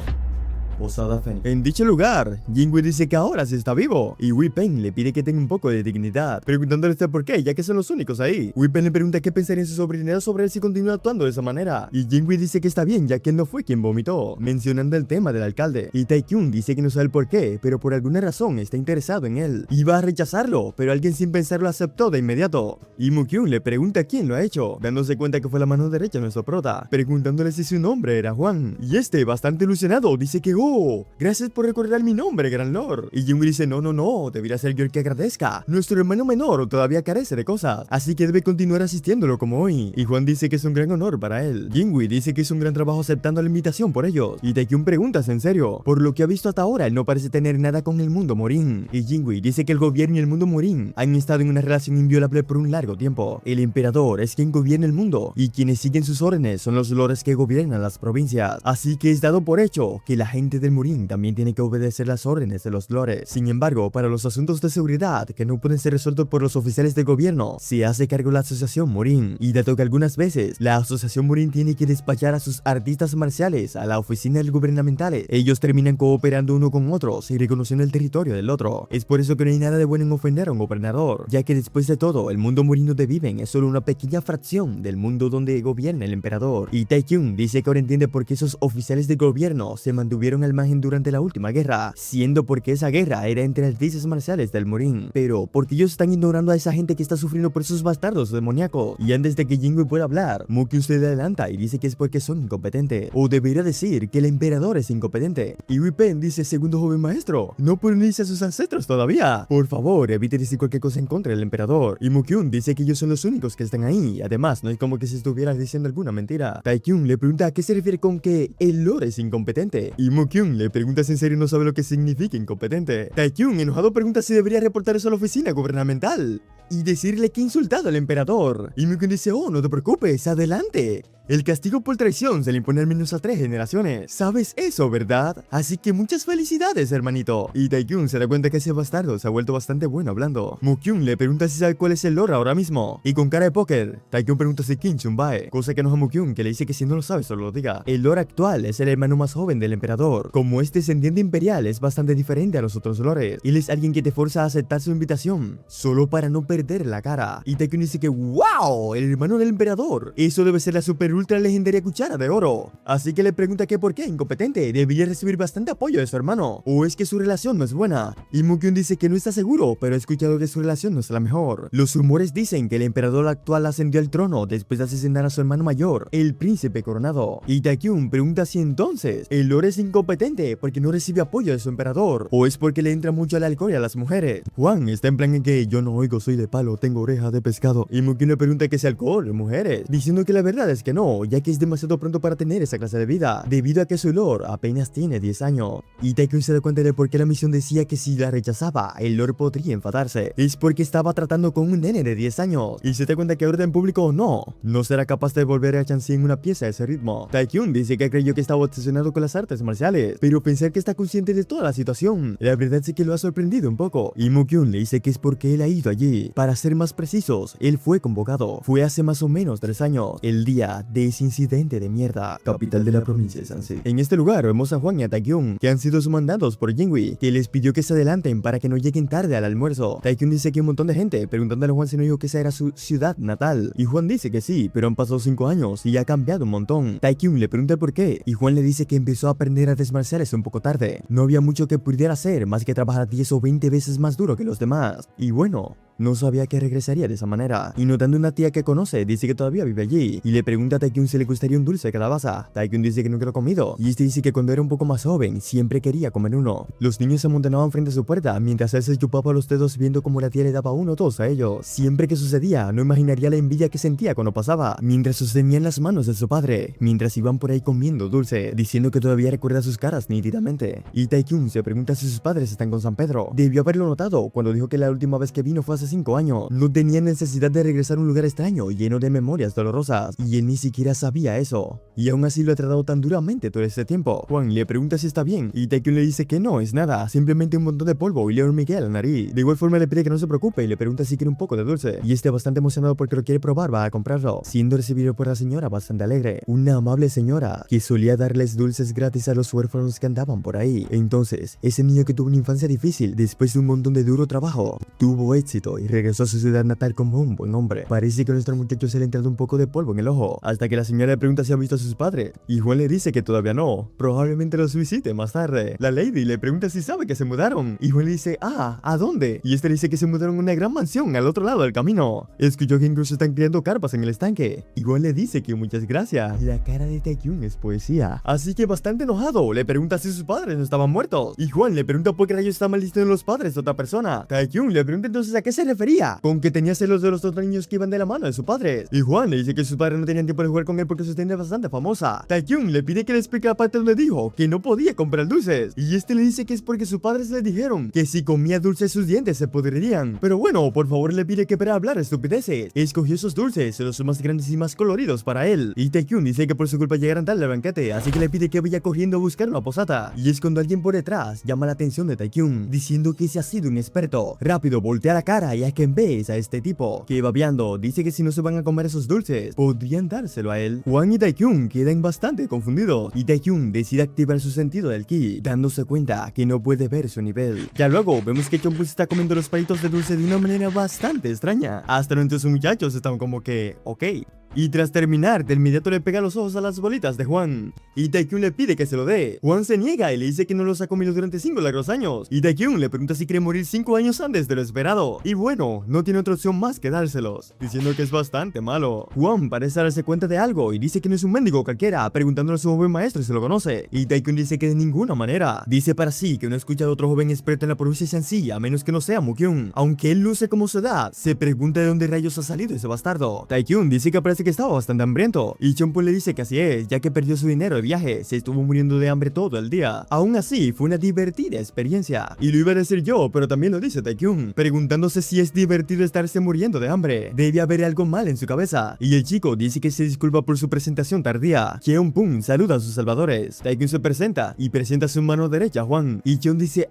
Posada Fénix. En dicho lugar, Jinwei dice que ahora sí está vivo, y Wei Peng le pide que tenga un poco de dignidad, preguntándole por qué, ya que son los únicos ahí. Wei Peng le pregunta qué pensaría su sobrinero sobre él si continúa actuando de esa manera, y Jinwei dice que está bien, ya que él no fue quien vomitó, mencionando el tema del alcalde. Y Taekyon dice que no sabe el por qué, pero por alguna razón está interesado en él. Iba a rechazarlo, pero alguien sin pensarlo aceptó de inmediato. Y Mukyun le pregunta quién lo ha hecho, dándose cuenta que fue la mano derecha de nuestro prota, preguntándole si su nombre era Juan. Y este, bastante ilusionado, dice que, oh, oh, gracias por recordar mi nombre, gran lord. Y Jinwoo dice, no, debería ser yo el que agradezca. Nuestro hermano menor todavía carece de cosas, así que debe continuar asistiéndolo como hoy. Y Hwan dice que es un gran honor para él. Jinwoo dice que hizo un gran trabajo aceptando la invitación por ellos. Y Taekyun pregunta, ¿en serio? Por lo que ha visto hasta ahora, él no parece tener nada con el mundo Morin. Y Jinwoo dice que el gobierno y el mundo Morin han estado en una relación inviolable por un largo tiempo. El emperador es quien gobierna el mundo, y quienes siguen sus órdenes son los lores que gobiernan las provincias. Así que es dado por hecho que la gente del Morin también tiene que obedecer las órdenes de los lores. Sin embargo, para los asuntos de seguridad que no pueden ser resueltos por los oficiales del gobierno, se hace cargo la asociación Morin. Y dado que algunas veces la asociación Morin tiene que despachar a sus artistas marciales a la oficina del gubernamental, ellos terminan cooperando uno con otros y reconociendo el territorio del otro. Es por eso que no hay nada de bueno en ofender a un gobernador, ya que después de todo, el mundo Morin donde viven es solo una pequeña fracción del mundo donde gobierna el emperador. Y Taekyun dice que ahora entiende por qué esos oficiales del gobierno se mantuvieron al margen durante la última guerra, siendo porque esa guerra era entre artistas marciales del Morin. Pero porque ellos están ignorando a esa gente que está sufriendo por esos bastardos demoníacos. Y antes de que Jinwoo pueda hablar, Mukyun se adelanta y dice que es porque son incompetentes, o debería decir que el emperador es incompetente. Y Pen dice, segundo joven maestro, no pueden unirse a sus ancestros todavía. Por favor, evite decir cualquier cosa en contra del emperador. Y Mukyun dice que ellos son los únicos que están ahí. Además, no es como que se estuviera diciendo alguna mentira. Taekyun le pregunta a qué se refiere con que el lord es incompetente. Y Mukyun le pregunta si en serio no sabe lo que significa incompetente. Taekyun, enojado, pregunta si debería reportar eso a la oficina gubernamental y decirle que ha insultado al emperador. Y Mukyun dice, oh, no te preocupes, adelante. El castigo por traición se le impone al menos a 3 generaciones. ¿Sabes eso, verdad? Así que muchas felicidades, hermanito. Y Taekyun se da cuenta que ese bastardo se ha vuelto bastante bueno hablando. Mukyun le pregunta si sabe cuál es el lore ahora mismo. Y con cara de póker, Taekyun pregunta si Kim Chun-bae, cosa que enoja a Mukyun, que le dice que si no lo sabe solo lo diga. El lore actual es el hermano más joven del emperador. Como este descendiente imperial es bastante diferente a los otros lores, él es alguien que te fuerza a aceptar su invitación, solo para no perder la cara. Y Taekyun dice que ¡wow! El hermano del emperador. Eso debe ser la super ultra legendaria cuchara de oro. Así que le pregunta que por qué, incompetente, debería recibir bastante apoyo de su hermano, o es que su relación no es buena. Y Mukyun dice que no está seguro, pero ha escuchado que su relación no es la mejor. Los rumores dicen que el emperador actual ascendió al trono después de asesinar a su hermano mayor, el príncipe coronado. Y Taekyun pregunta si entonces el lord es incompetente porque no recibe apoyo de su emperador, o es porque le entra mucho al alcohol y a las mujeres. Hwan está en plan en que yo no oigo, soy de palo, tengo oreja de pescado. Y Mukyun le pregunta que es alcohol o mujeres, diciendo que la verdad es que no, ya que es demasiado pronto para tener esa clase de vida, debido a que su lord apenas tiene 10 años. Y Taekyun se da cuenta de por qué la misión decía que si la rechazaba, el lord podría enfadarse. Es porque estaba tratando con un nene de 10 años, y se da cuenta que ahora en público no será capaz de volver a Chansey en una pieza a ese ritmo. Taekyun dice que creyó que estaba obsesionado con las artes marciales, pero pensar que está consciente de toda la situación, la verdad es que lo ha sorprendido un poco. Y Mukyun le dice que es porque él ha ido allí. Para ser más precisos, él fue convocado. Fue hace más o menos 3 años, el día de ese incidente de mierda, capital de la provincia de Sansei. En este lugar vemos a Hwan y a Taekyun, que han sido sumandados por Jinwoo, que les pidió que se adelanten para que no lleguen tarde al almuerzo. Taekyun dice que hay un montón de gente preguntándole a Hwan si no dijo que esa era su ciudad natal, y Hwan dice que sí, pero han pasado 5 años y ha cambiado un montón. Taekyun le pregunta por qué, y Hwan le dice que empezó a aprender artes marciales un poco tarde. No había mucho que pudiera hacer más que trabajar 10 o 20 veces más duro que los demás. Y bueno, no sabía que regresaría de esa manera. Y notando una tía que conoce, dice que todavía vive allí. Y le pregunta a Taekyun si le gustaría un dulce de calabaza. Taekyun dice que nunca lo ha comido. Y este dice que cuando era un poco más joven, siempre quería comer uno. Los niños se amontonaban frente a su puerta, mientras él se chupaba los dedos viendo cómo la tía le daba uno o dos a ellos. Siempre que sucedía, no imaginaría la envidia que sentía cuando pasaba, mientras sostenían las manos de su padre, mientras iban por ahí comiendo dulce, diciendo que todavía recuerda sus caras nítidamente. Y Taekyun se pregunta si sus padres están con San Pedro. Debió haberlo notado cuando dijo que la última vez que vino fue hace 5 años. No tenía necesidad de regresar a un lugar extraño, lleno de memorias dolorosas, y él ni siquiera sabía eso. Y aún así lo ha tratado tan duramente todo este tiempo. Hwan le pregunta si está bien, y Taekyun le dice que no, es nada, simplemente un montón de polvo y le hormiguea la nariz. De igual forma le pide que no se preocupe y le pregunta si quiere un poco de dulce, y este bastante emocionado porque lo quiere probar va a comprarlo, siendo recibido por la señora bastante alegre, una amable señora que solía darles dulces gratis a los huérfanos que andaban por ahí. Entonces, ese niño que tuvo una infancia difícil, después de un montón de duro trabajo, tuvo éxito y regresó a su ciudad natal como un buen hombre. Parece que a nuestro muchacho se le ha entrado un poco de polvo en el ojo, hasta que la señora le pregunta si ha visto a sus padres, y Juan le dice que todavía no, probablemente los visite más tarde. La lady le pregunta si sabe que se mudaron, y Juan le dice, ¿a dónde? Y este le dice que se mudaron a una gran mansión al otro lado del camino. Escuchó que incluso están criando carpas en el estanque, y Juan le dice que muchas gracias. La cara de Taekyung es poesía, así que bastante enojado, le pregunta si sus padres no estaban muertos, y Juan le pregunta por qué rayos está maldiciendo los padres de otra persona. Taekyung le pregunta entonces a qué se refería, con que tenía celos de los dos niños que iban de la mano de sus padres, y Juan le dice que sus padres no tenían tiempo de jugar con él porque su tienda es bastante famosa. Taekyung le pide que le explique la parte donde dijo que no podía comprar dulces, y este le dice que es porque sus padres le dijeron que si comía dulces sus dientes se podrirían, pero bueno, por favor le pide que para hablar estupideces, escogió esos dulces, los más grandes y más coloridos para él, y Taekyung dice que por su culpa llegaran tarde al banquete, así que le pide que vaya corriendo a buscar una posata, y es cuando alguien por detrás llama la atención de Taekyung, diciendo que ese ha sido un experto. Rápido voltea la cara y a quien ves a este tipo, que babeando dice que si no se van a comer esos dulces, podrían dárselo a él. Juan y Taekyung quedan bastante confundidos, y Taekyung decide activar su sentido del ki, dándose cuenta que no puede ver su nivel. Ya luego vemos que Chonpun está comiendo los palitos de dulce de una manera bastante extraña, hasta entonces sus muchachos están como que, ok. Y tras terminar, de inmediato le pega los ojos a las bolitas de Juan, y Taekyung le pide que se lo dé. Juan se niega y le dice que no los ha comido durante 5 largos años, y Taekyung le pregunta si quiere morir 5 años antes de lo esperado, y bueno, no tiene otra opción más que dárselos, diciendo que es bastante malo. Juan parece darse cuenta de algo y dice que no es un mendigo cualquiera, preguntándole a su joven maestro si se lo conoce, y Taekyung dice que de ninguna manera. Dice para sí que no escucha de otro joven experto en la provincia de Shanxi, a menos que no sea Mukyung, aunque él luce como su edad. Se pregunta de dónde rayos ha salido ese bastardo. Taekyung dice que parece que estaba bastante hambriento, y Chonpun le dice que así es, ya que perdió su dinero de viaje, se estuvo muriendo de hambre todo el día. Aún así, fue una divertida experiencia, y lo iba a decir yo, pero también lo dice Taekyung, preguntándose si es divertido estarse muriendo de hambre. Debe haber algo mal en su cabeza, y el chico dice que se disculpa por su presentación tardía. Cheon-pun saluda a sus salvadores, Taekyung se presenta, y presenta su mano derecha a Juan, y Cheon dice,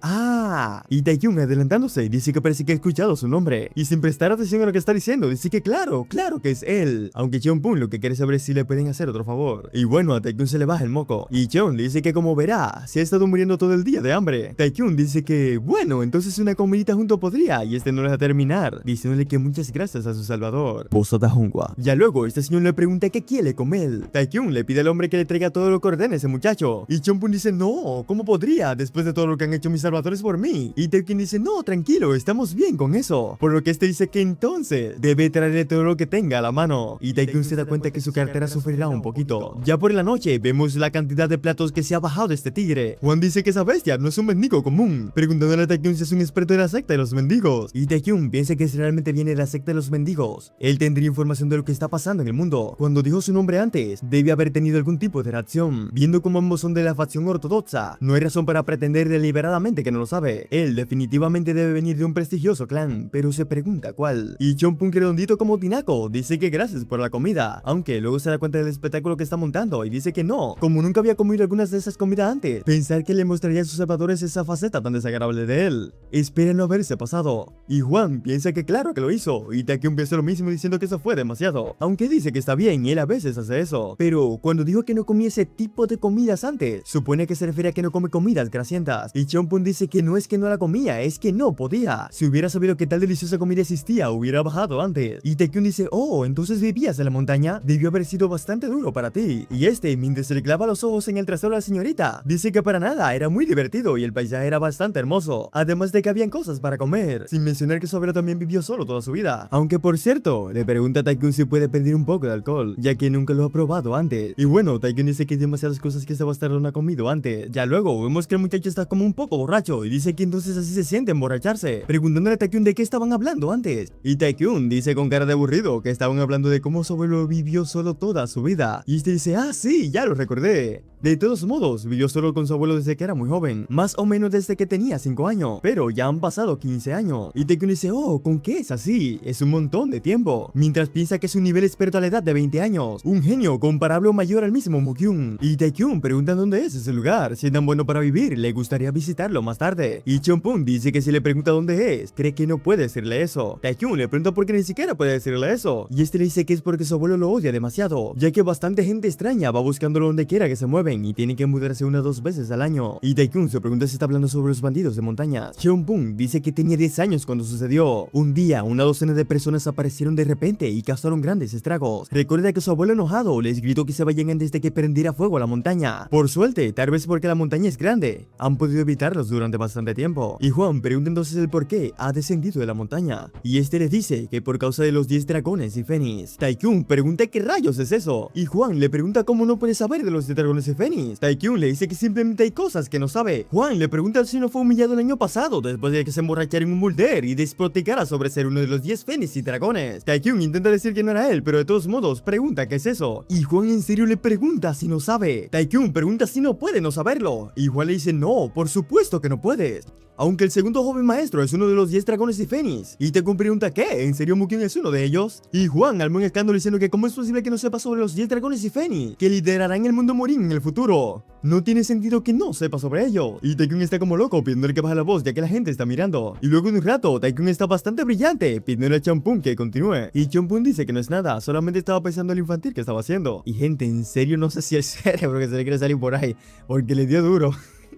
y Taekyung adelantándose, dice que parece que ha escuchado su nombre, y sin prestar atención a lo que está diciendo, dice que claro que es él, aunque Cheon-pun lo que quiere saber es si le pueden hacer otro favor. Y bueno, a Taekyung se le baja el moco, y Cheon le dice que como verá, se ha estado muriendo todo el día de hambre. Taekyung dice que, bueno, entonces una comidita junto podría, y este no le va a terminar, diciéndole que muchas gracias a su salvador. Posada Hongwa. Ya luego, este señor le pregunta qué quiere comer. Taekyung le pide al hombre que le traiga todo lo que ordene ese muchacho, y Cheon-pun dice, no, ¿cómo podría? Después de todo lo que han hecho mis salvadores por mí. Y Taekyung dice, no, tranquilo, estamos bien con eso. Por lo que este dice que entonces debe traerle todo lo que tenga a la mano, y Taekyung se da cuenta que su cartera sufrirá un poquito. Ya por la noche vemos la cantidad de platos que se ha bajado este tigre. Juan dice que esa bestia no es un mendigo común, preguntándole a Taekyung si es un experto de la secta de los mendigos, y Taekyung piensa que si realmente viene de la secta de los mendigos, él tendría información de lo que está pasando en el mundo. Cuando dijo su nombre antes, debe haber tenido algún tipo de reacción, viendo como ambos son de la facción ortodoxa. No hay razón para pretender deliberadamente que no lo sabe. Él definitivamente debe venir de un prestigioso clan, pero se pregunta cuál. Y Cheon-pun, redondito como tinaco, dice que gracias por la comida, aunque luego se da cuenta del espectáculo que está montando y dice que no, como nunca había comido algunas de esas comidas antes, pensar que le mostraría a sus salvadores esa faceta tan desagradable de él. Espera no haberse pasado. Y Juan piensa que claro que lo hizo, y Taekyung piensa lo mismo diciendo que eso fue demasiado, aunque dice que está bien y él a veces hace eso. Pero cuando dijo que no comía ese tipo de comidas antes, supone que se refiere a que no come comidas grasientas, y Cheon-pun dice que no es que no la comía, es que no podía. Si hubiera sabido que tal deliciosa comida existía, hubiera bajado antes. Y Taekyung dice, entonces vivías en la montaña, debió haber sido bastante duro para ti. Y este, mientras se le clava los ojos en el trasero a la señorita, dice que para nada, era muy divertido y el paisaje era bastante hermoso, además de que habían cosas para comer, sin mencionar que su abuelo también vivió solo toda su vida. Aunque por cierto, le pregunta a Taekyung si puede pedir un poco de alcohol, ya que nunca lo ha probado antes. Y bueno, Taekyung dice que hay demasiadas cosas que ese bastardo no ha comido antes. Ya luego vemos que el muchacho está como un poco borracho y dice que entonces así se siente emborracharse, preguntándole a Taekyung de qué estaban hablando antes. Y Taekyung dice con cara de aburrido que estaban hablando de cómo su abuelo vivió solo toda su vida. Y este dice, sí, ya lo recordé. De todos modos, vivió solo con su abuelo desde que era muy joven, más o menos desde que tenía 5 años, pero ya han pasado 15 años. Y Taekyung dice, ¿con qué es así? Es un montón de tiempo. Mientras piensa que es un nivel experto a la edad de 20 años, un genio comparable o mayor al mismo Mukyung. Y Taekyung pregunta dónde es ese lugar, si es tan bueno para vivir, le gustaría visitarlo más tarde. Y Cheon-pun dice que si le pregunta dónde es, cree que no puede decirle eso. Taekyung le pregunta por qué ni siquiera puede decirle eso, y este le dice que es porque su abuelo lo odia demasiado, ya que bastante gente extraña va buscándolo donde quiera que se mueve. joven y tiene que mudarse 1 o 2 veces al año. Y Taekyung se pregunta si está hablando sobre los bandidos de montañas. Cheonpung dice que tenía 10 años cuando sucedió. Un día, una docena de personas aparecieron de repente y causaron grandes estragos. Recuerda que su abuelo enojado les gritó que se vayan antes de que prendiera fuego a la montaña. Por suerte, tal vez porque la montaña es grande, han podido evitarlos durante bastante tiempo. Y Juan pregunta entonces el por qué ha descendido de la montaña. Y este le dice que por causa de los 10 dragones y Fénix. Taekyung pregunta qué rayos es eso. Y Juan le pregunta cómo no puede saber de los 10 dragones y Fénix. Taekyung le dice que simplemente hay cosas que no sabe. Juan le pregunta si no fue humillado el año pasado después de que se emborrachara en un mulder y despotricara sobre ser uno de los 10 Fénix y dragones. Taekyung intenta decir que no era él, pero de todos modos pregunta qué es eso. Y Juan en serio le pregunta si no sabe. Taekyung pregunta si no puede no saberlo. Y Juan le dice no, por supuesto que no puedes. Aunque el segundo joven maestro es uno de los 10 dragones y Fénix. Y Taekyung pregunta ¿qué? ¿En serio Mukyung es uno de ellos? Y Juan armó un escándalo diciendo que cómo es posible que no sepa sobre los 10 dragones y Fénix, que liderarán el mundo Morin en el futuro. No tiene sentido que no sepa sobre ello. Y Taekyung está como loco pidiéndole que baje la voz ya que la gente está mirando. Y luego de un rato Taekyung está bastante brillante pidiéndole a Cheonpung que continúe. Y Cheonpung dice que no es nada, solamente estaba pensando en lo infantil que estaba haciendo. Y gente, en serio no sé si es cerebro que se le quiere salir por ahí, porque le dio duro.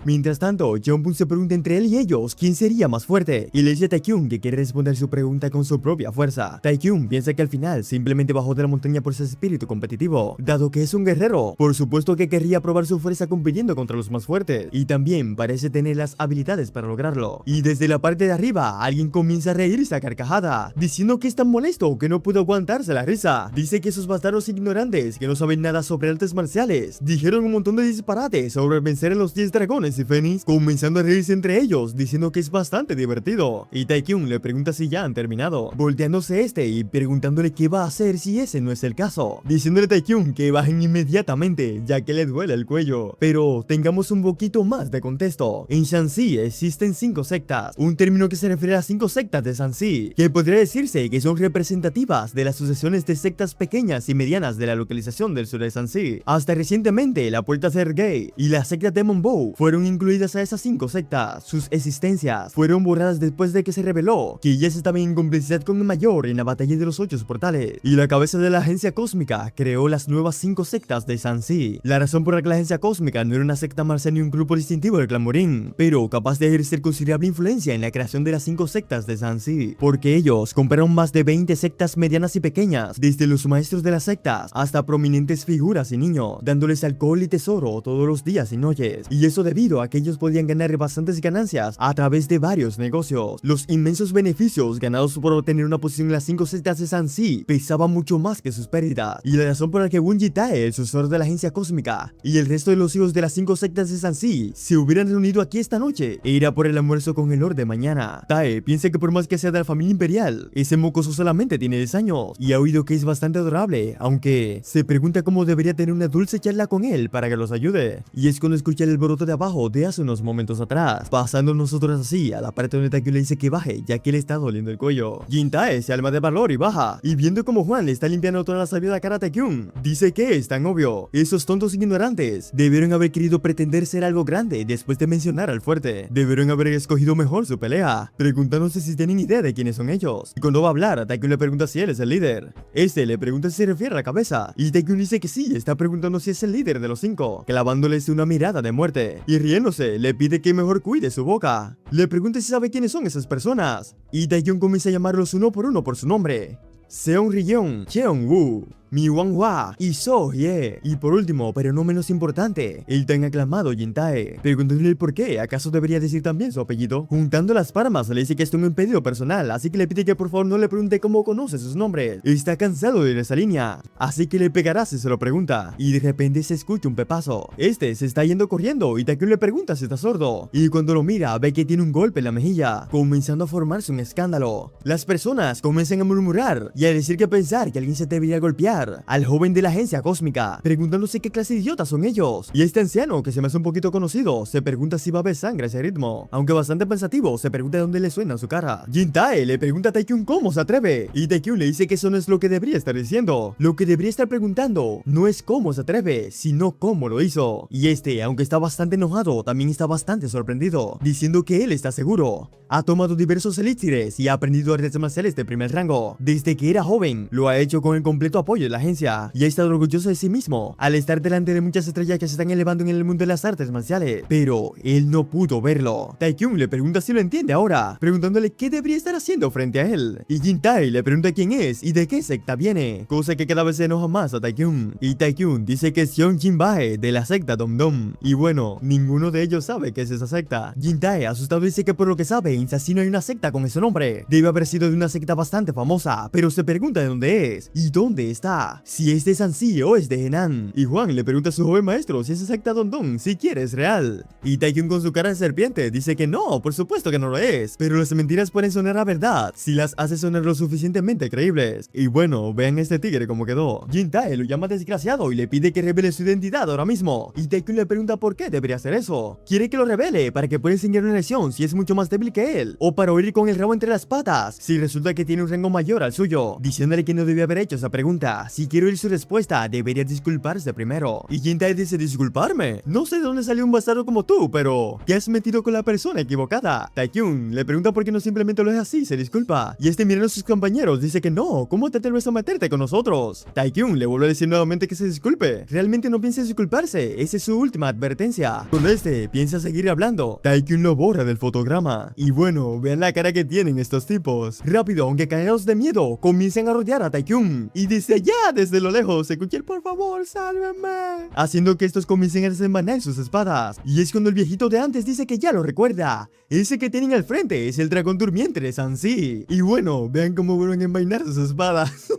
Mientras tanto, Cheonpung se pregunta entre él y ellos quién sería más fuerte y le dice a Taekyung que quiere responder su pregunta con su propia fuerza. Taekyung piensa que al final simplemente bajó de la montaña por ese espíritu competitivo, dado que es un guerrero. Por supuesto que querría probar su fuerza compitiendo contra los más fuertes y también parece tener las habilidades para lograrlo. Y desde la parte de arriba, alguien comienza a reírse a carcajada, diciendo que es tan molesto que no pudo aguantarse la risa. Dice que esos bastardos ignorantes que no saben nada sobre artes marciales dijeron un montón de disparates sobre vencer a los 10 dragones y Fénix, comenzando a reírse entre ellos, diciendo que es bastante divertido. Y Taekyung le pregunta si ya han terminado, volteándose y preguntándole qué va a hacer si ese no es el caso, diciéndole a Taekyung que bajen inmediatamente, ya que le duele el cuello. Pero tengamos un poquito más de contexto. En Shanxi existen 5 sectas, un término que se refiere a las 5 sectas de Shanxi, que podría decirse que son representativas de las sucesiones de sectas pequeñas y medianas de la localización del sur de Shanxi. Hasta recientemente, la Puerta Sergei y la secta Demon Bow fueron incluidas a esas 5 sectas. Sus existencias fueron borradas después de que se reveló que ellas estaban en complicidad con el Mayor en la batalla de los 8 portales, y la cabeza de la agencia cósmica creó las nuevas 5 sectas de Shanxi. La razón por la que la agencia cósmica no era una secta marcial ni un grupo distintivo del clan Morin, pero capaz de ejercer considerable influencia en la creación de las 5 sectas de Shanxi, porque ellos compraron más de 20 sectas medianas y pequeñas, desde los maestros de las sectas hasta prominentes figuras y niños, dándoles alcohol y tesoro todos los días y noches, y eso debido a que ellos podían ganar bastantes ganancias a través de varios negocios. Los inmensos beneficios ganados por obtener una posición en las 5 sectas de Shanxi pesaban mucho más que sus pérdidas, y la razón por la que Won Ji-tae, el sucesor de la agencia cósmica, y el resto de los hijos de las 5 sectas de Shanxi se hubieran reunido aquí esta noche e ir a por el almuerzo con el Lord de mañana. Tae piensa que por más que sea de la familia imperial, ese mocoso solamente tiene 10 años y ha oído que es bastante adorable, aunque se pregunta cómo debería tener una dulce charla con él para que los ayude. Y es cuando escucha el alboroto de abajo de hace unos momentos atrás, pasando nosotros así a la parte donde Taekyung le dice que baje, ya que le está doliendo el cuello. Jin-tae se alma de valor y baja, y viendo como Juan le está limpiando toda la savia de la cara a Taekyung, dice que es tan obvio. Esos tontos ignorantes debieron haber querido pretender ser algo grande después de mencionar al fuerte. Debieron haber escogido mejor su pelea, preguntándose si tienen idea de quiénes son ellos. Y cuando va a hablar, Taekyung le pregunta si él es el líder. Este le pregunta si se refiere a la cabeza, y Taekyung dice que sí, está preguntando si es el líder de los 5, clavándoles una mirada de muerte, y riéndose, le pide que mejor cuide su boca. Le pregunta si sabe quiénes son esas personas, y Taekyung comienza a llamarlos uno por su nombre: Seong-ryong, Cheong-woo, Mi-wan-hwa y So-hye. Y por último, pero no menos importante, el tan aclamado Jin-tae, preguntándole el por qué, ¿acaso debería decir también su apellido? Juntando las palmas, le dice que esto es un pedido personal, así que le pide que por favor no le pregunte cómo conoce sus nombres. Está cansado de esa línea, así que le pegará si se lo pregunta. Y de repente se escucha un pepazo. Este se está yendo corriendo y Taekyung le pregunta si está sordo. Y cuando lo mira, ve que tiene un golpe en la mejilla, comenzando a formarse un escándalo. Las personas comienzan a murmurar y a decir que pensar que alguien se debería golpear al joven de la agencia cósmica, preguntándose qué clase de idiotas son ellos. Y este anciano, que se me hace un poquito conocido, se pregunta si va a haber sangre a ese ritmo, aunque bastante pensativo, se pregunta de dónde le suena su cara. Jin-tae le pregunta a Taekyung cómo se atreve, y Taekyung le dice que eso no es lo que debería estar diciendo. Lo que debería estar preguntando no es cómo se atreve, sino cómo lo hizo. Y este, aunque está bastante enojado, también está bastante sorprendido, diciendo que él está seguro. Ha tomado diversos elixires y ha aprendido artes marciales de primer rango. Desde que era joven, lo ha hecho con el completo apoyo de la agencia y ha estado orgulloso de sí mismo al estar delante de muchas estrellas que se están elevando en el mundo de las artes marciales, pero él no pudo verlo. Taekyung le pregunta si lo entiende ahora, preguntándole qué debería estar haciendo frente a él, y Jin-tae le pregunta quién es y de qué secta viene, cosa que cada vez se enoja más a Taekyung, y Taekyung dice que es Seong Jin-bae de la secta Dom-Dom, y bueno, ninguno de ellos sabe qué es esa secta. Jin-tae asustado dice que por lo que sabe en Sashi no hay una secta con ese nombre, debe haber sido de una secta bastante famosa, pero se pregunta de dónde es y dónde está, si es de Sansi o es de Henan, y Juan le pregunta a su joven maestro si esa secta Dom-Dom siquiera es real, y Taekyung con su cara de serpiente dice que no, por supuesto que no lo es, pero las mentiras pueden sonar a verdad si las hace sonar lo suficientemente creíbles. Y bueno, vean este tigre como quedó. Jin-tae lo llama desgraciado y le pide que revele su identidad ahora mismo, y Taekyung le pregunta por qué debería hacer eso. Quiere que lo revele para que pueda enseñar una lección si es mucho más débil que él, o para huir con el rabo entre las patas si resulta que tiene un rango mayor al suyo, diciéndole que no debía haber hecho esa pregunta. Si quiero oír su respuesta, debería disculparse primero. Y Jin-tae dice: ¿disculparme? No sé de dónde salió un bastardo como tú, pero ¿qué has metido con la persona equivocada? Taekyung le pregunta por qué no simplemente lo es así, se disculpa, y este mirando a sus compañeros dice que no, ¿cómo te atreves a meterte con nosotros? Taekyung le vuelve a decir nuevamente que se disculpe, realmente no piensa disculparse, esa es su última advertencia. Cuando este piensa seguir hablando, Taekyung lo borra del fotograma, y bueno, vean la cara que tienen estos tipos. Rápido, aunque cagados de miedo, comienzan a rodear a Taekyung, y desde allá, desde lo lejos, se escucha el por favor, sálvame, haciendo que estos comiencen a desenvainar sus espadas, y es cuando el viejito de antes dice que ya lo recuerda, ese que tienen al frente es el dragón durmiente de Sansi, y bueno, vean cómo vuelven a envainar sus espadas.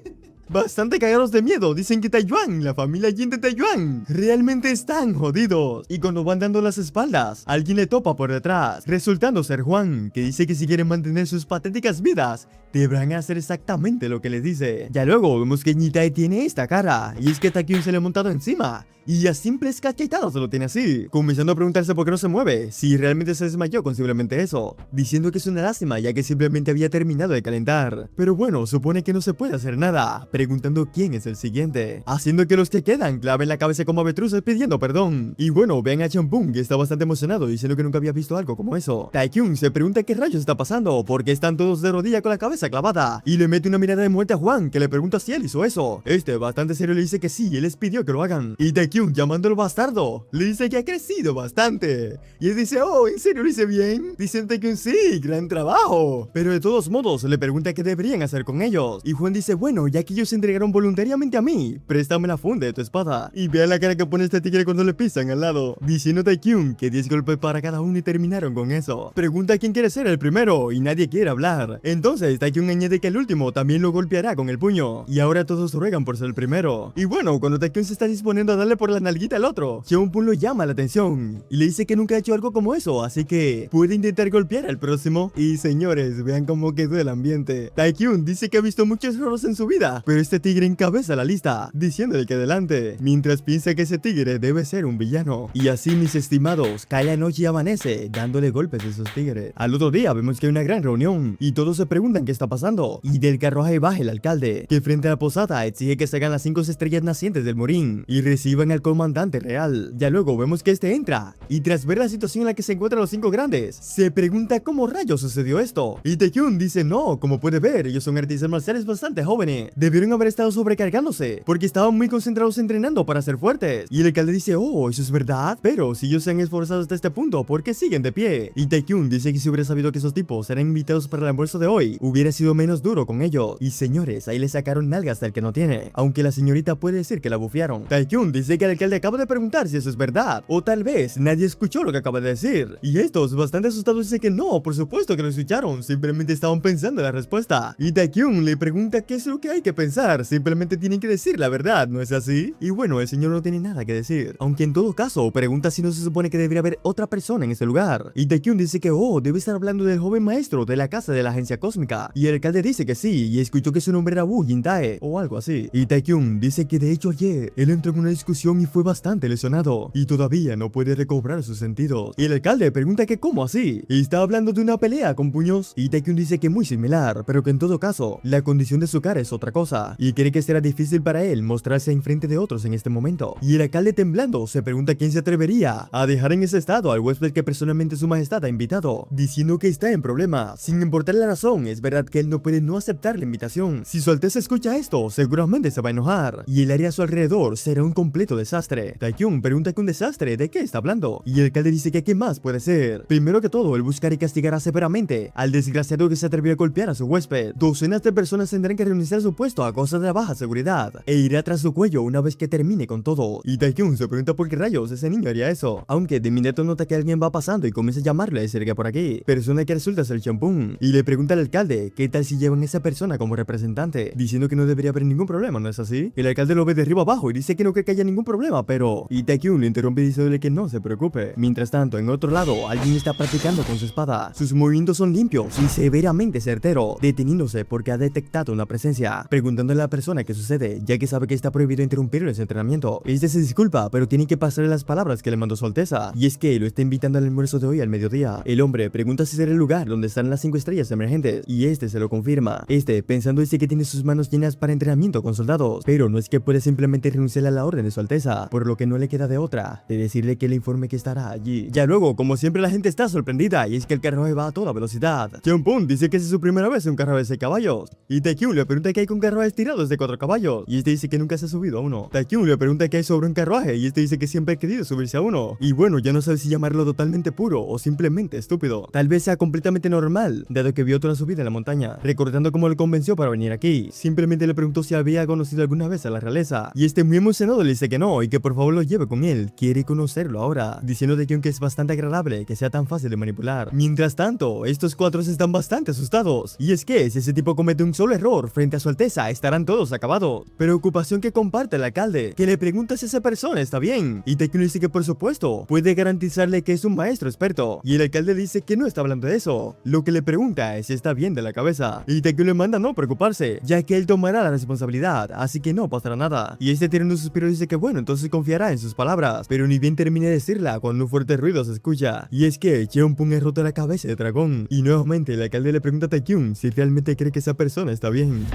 Bastante cagados de miedo, dicen que Taeyuan, la familia Jin de Taeyuan, realmente están jodidos. Y cuando van dando las espaldas, alguien le topa por detrás, resultando ser Juan, que dice que si quieren mantener sus patéticas vidas, deberán hacer exactamente lo que les dice. Ya luego vemos que Jin-tae tiene esta cara, y es que Taekyung se le ha montado encima, y a simples cachetadas lo tiene así, comenzando a preguntarse por qué no se mueve, si realmente se desmayó con simplemente eso, diciendo que es una lástima ya que simplemente había terminado de calentar. Pero bueno, supone que no se puede hacer nada, preguntando quién es el siguiente, haciendo que los que quedan claven la cabeza como avestruces pidiendo perdón. Y bueno, ven a Champung que está bastante emocionado diciendo que nunca había visto algo como eso. Taekyung se pregunta qué rayos está pasando, porque están todos de rodilla con la cabeza clavada, y le mete una mirada de muerte a Juan, que le pregunta si él hizo eso. Este bastante serio le dice que sí, él les pidió que lo hagan, y Taekyung, llamándolo bastardo, le dice que ha crecido bastante, y él dice: oh, ¿en serio lo hice bien? Dicen Taekyung: sí, gran trabajo, pero de todos modos le pregunta qué deberían hacer con ellos, y Juan dice: bueno, ya que ellos se entregaron voluntariamente a mí, préstame la funda de tu espada. Y vean la cara que pone este tigre cuando le pisan al lado, diciendo a Taekyung que 10 golpes para cada uno, y terminaron con eso. Pregunta quién quiere ser el primero, y nadie quiere hablar. Entonces Taekyung añade que el último también lo golpeará con el puño, y ahora todos ruegan por ser el primero. Y bueno, cuando Taekyung se está disponiendo a darle por la nalguita al otro, Cheonpun lo llama la atención y le dice que nunca ha hecho algo como eso, así que puede intentar golpear al próximo. Y señores, vean cómo quedó el ambiente. Taekyung dice que ha visto muchos errores en su vida, pero este tigre encabeza la lista, diciéndole que adelante, mientras piensa que ese tigre debe ser un villano. Y así, mis estimados, cae la noche y amanece, dándole golpes a esos tigres. Al otro día vemos que hay una gran reunión, y todos se preguntan qué está pasando, y del carruaje baja el alcalde, que frente a la posada exige que se hagan las 5 estrellas nacientes del Morín, y reciban al comandante real. Ya luego vemos que este entra, y tras ver la situación en la que se encuentran los 5 grandes, se pregunta cómo rayos sucedió esto, y Taekyung dice: no, como puede ver, ellos son artistas marciales bastante jóvenes, debieron haber estado sobrecargándose, porque estaban muy concentrados entrenando para ser fuertes. Y el alcalde dice: oh, eso es verdad, pero si ellos se han esforzado hasta este punto, ¿por qué siguen de pie? Y Taekyung dice que si hubiera sabido que esos tipos eran invitados para el almuerzo de hoy, hubiera sido menos duro con ellos. Y señores, ahí le sacaron nalgas del que no tiene, aunque la señorita puede decir que la bufearon. Taekyung dice que el alcalde acaba de preguntar si eso es verdad, o tal vez nadie escuchó lo que acaba de decir, y estos bastante asustados dicen que no, por supuesto que lo escucharon, simplemente estaban pensando en la respuesta. Y Taekyung le pregunta qué es lo que hay que pensar, simplemente tienen que decir la verdad, ¿no es así? Y bueno, el señor no tiene nada que decir, aunque en todo caso pregunta si no se supone que debería haber otra persona en ese lugar, y Taekyung dice que oh, debe estar hablando del joven maestro de la casa de la agencia cósmica, y el alcalde dice que sí, y escuchó que su nombre era Wu Jin-tae, o algo así, y Taekyung dice que de hecho ayer él entró en una discusión y fue bastante lesionado, y todavía no puede recobrar sus sentidos, y el alcalde pregunta que cómo así, y está hablando de una pelea con puños, y Taekyung dice que muy similar, pero que en todo caso, la condición de su cara es otra cosa. espada y cree que será difícil para él mostrarse enfrente de otros en este momento. Y el alcalde, temblando, se pregunta quién se atrevería a dejar en ese estado al huésped que personalmente su majestad ha invitado, diciendo que está en problema. Sin importar la razón, es verdad que él no puede no aceptar la invitación. Si su alteza escucha esto, seguramente se va a enojar y el área a su alrededor será un completo desastre. Taekyung pregunta que un desastre, ¿de qué está hablando? Y el alcalde dice que qué más puede ser. Primero que todo, él buscará y castigará severamente al desgraciado que se atrevió a golpear a su huésped. Docenas de personas tendrán que renunciar a su puesto a causa de la baja seguridad e irá tras su cuello una vez que termine con todo. Y Taekyung se pregunta por qué rayos ese niño haría eso, aunque de inmediato nota que alguien va pasando y comienza a llamarle a decir que por aquí, persona que resulta ser Champún, y le pregunta al alcalde qué tal si llevan a esa persona como representante, diciendo que no debería haber ningún problema, ¿no es así? El alcalde lo ve de arriba abajo y dice que no cree que haya ningún problema, pero... Y Taekyung le interrumpe diciéndole que no se preocupe. Mientras tanto, en otro lado, alguien está practicando con su espada. Sus movimientos son limpios y severamente certeros, deteniéndose porque ha detectado una presencia, preguntándole a la persona qué sucede, ya que sabe que está prohibido interrumpir ese entrenamiento. Este se disculpa, pero tiene que pasarle las palabras que le mandó su alteza, y es que lo está invitando al almuerzo de hoy al mediodía. El hombre pregunta si será el lugar donde están las 5 estrellas emergentes, y este se lo confirma. Pensando dice que tiene sus manos llenas para entrenamiento con soldados, pero no es que puede simplemente renunciar a la orden de su alteza, por lo que no le queda de otra de decirle que le informe que estará allí. Ya luego, como siempre, la gente está sorprendida, y es que el carruaje va a toda velocidad. Champún dice que es su primera vez en un carruaje de 6 caballos, y Taekyung le pregunta qué hay con carruajes tirados de 4 caballos, y dice que nunca se ha subido a uno. Taekyung le pregunta qué hay sobre un carruaje, y dice que siempre ha querido subirse a uno, y bueno, ya no sabe si llamarlo totalmente puro o simplemente estúpido. Tal vez sea completamente normal, dado que vio toda su vida en la montaña, recordando cómo lo convenció para venir aquí. Simplemente le preguntó si había conocido alguna vez a la realeza, y muy emocionado le dice que no, y que por favor lo lleve con él, quiere conocerlo ahora, diciendo de que es bastante agradable que sea tan fácil de manipular. Mientras tanto, estos 4 están bastante asustados, y es que si ese tipo comete un solo error frente a su alteza, estarán todos acabados. Preocupación que comparte el alcalde, que le pregunta si esa persona está bien, y Taekyung dice que por supuesto, puede garantizarle que es un maestro experto, y el alcalde dice que no está hablando de eso, lo que le pregunta es si está bien de la cabeza, y Taekyung le manda no preocuparse, ya que él tomará la responsabilidad, así que no pasará nada, y tiene un suspiro y dice que bueno, entonces confiará en sus palabras, pero ni bien termina de decirla cuando un fuerte ruido se escucha, y es que Cheonpung es roto la cabeza de dragón, y nuevamente el alcalde le pregunta a Taekyung si realmente cree que esa persona está bien.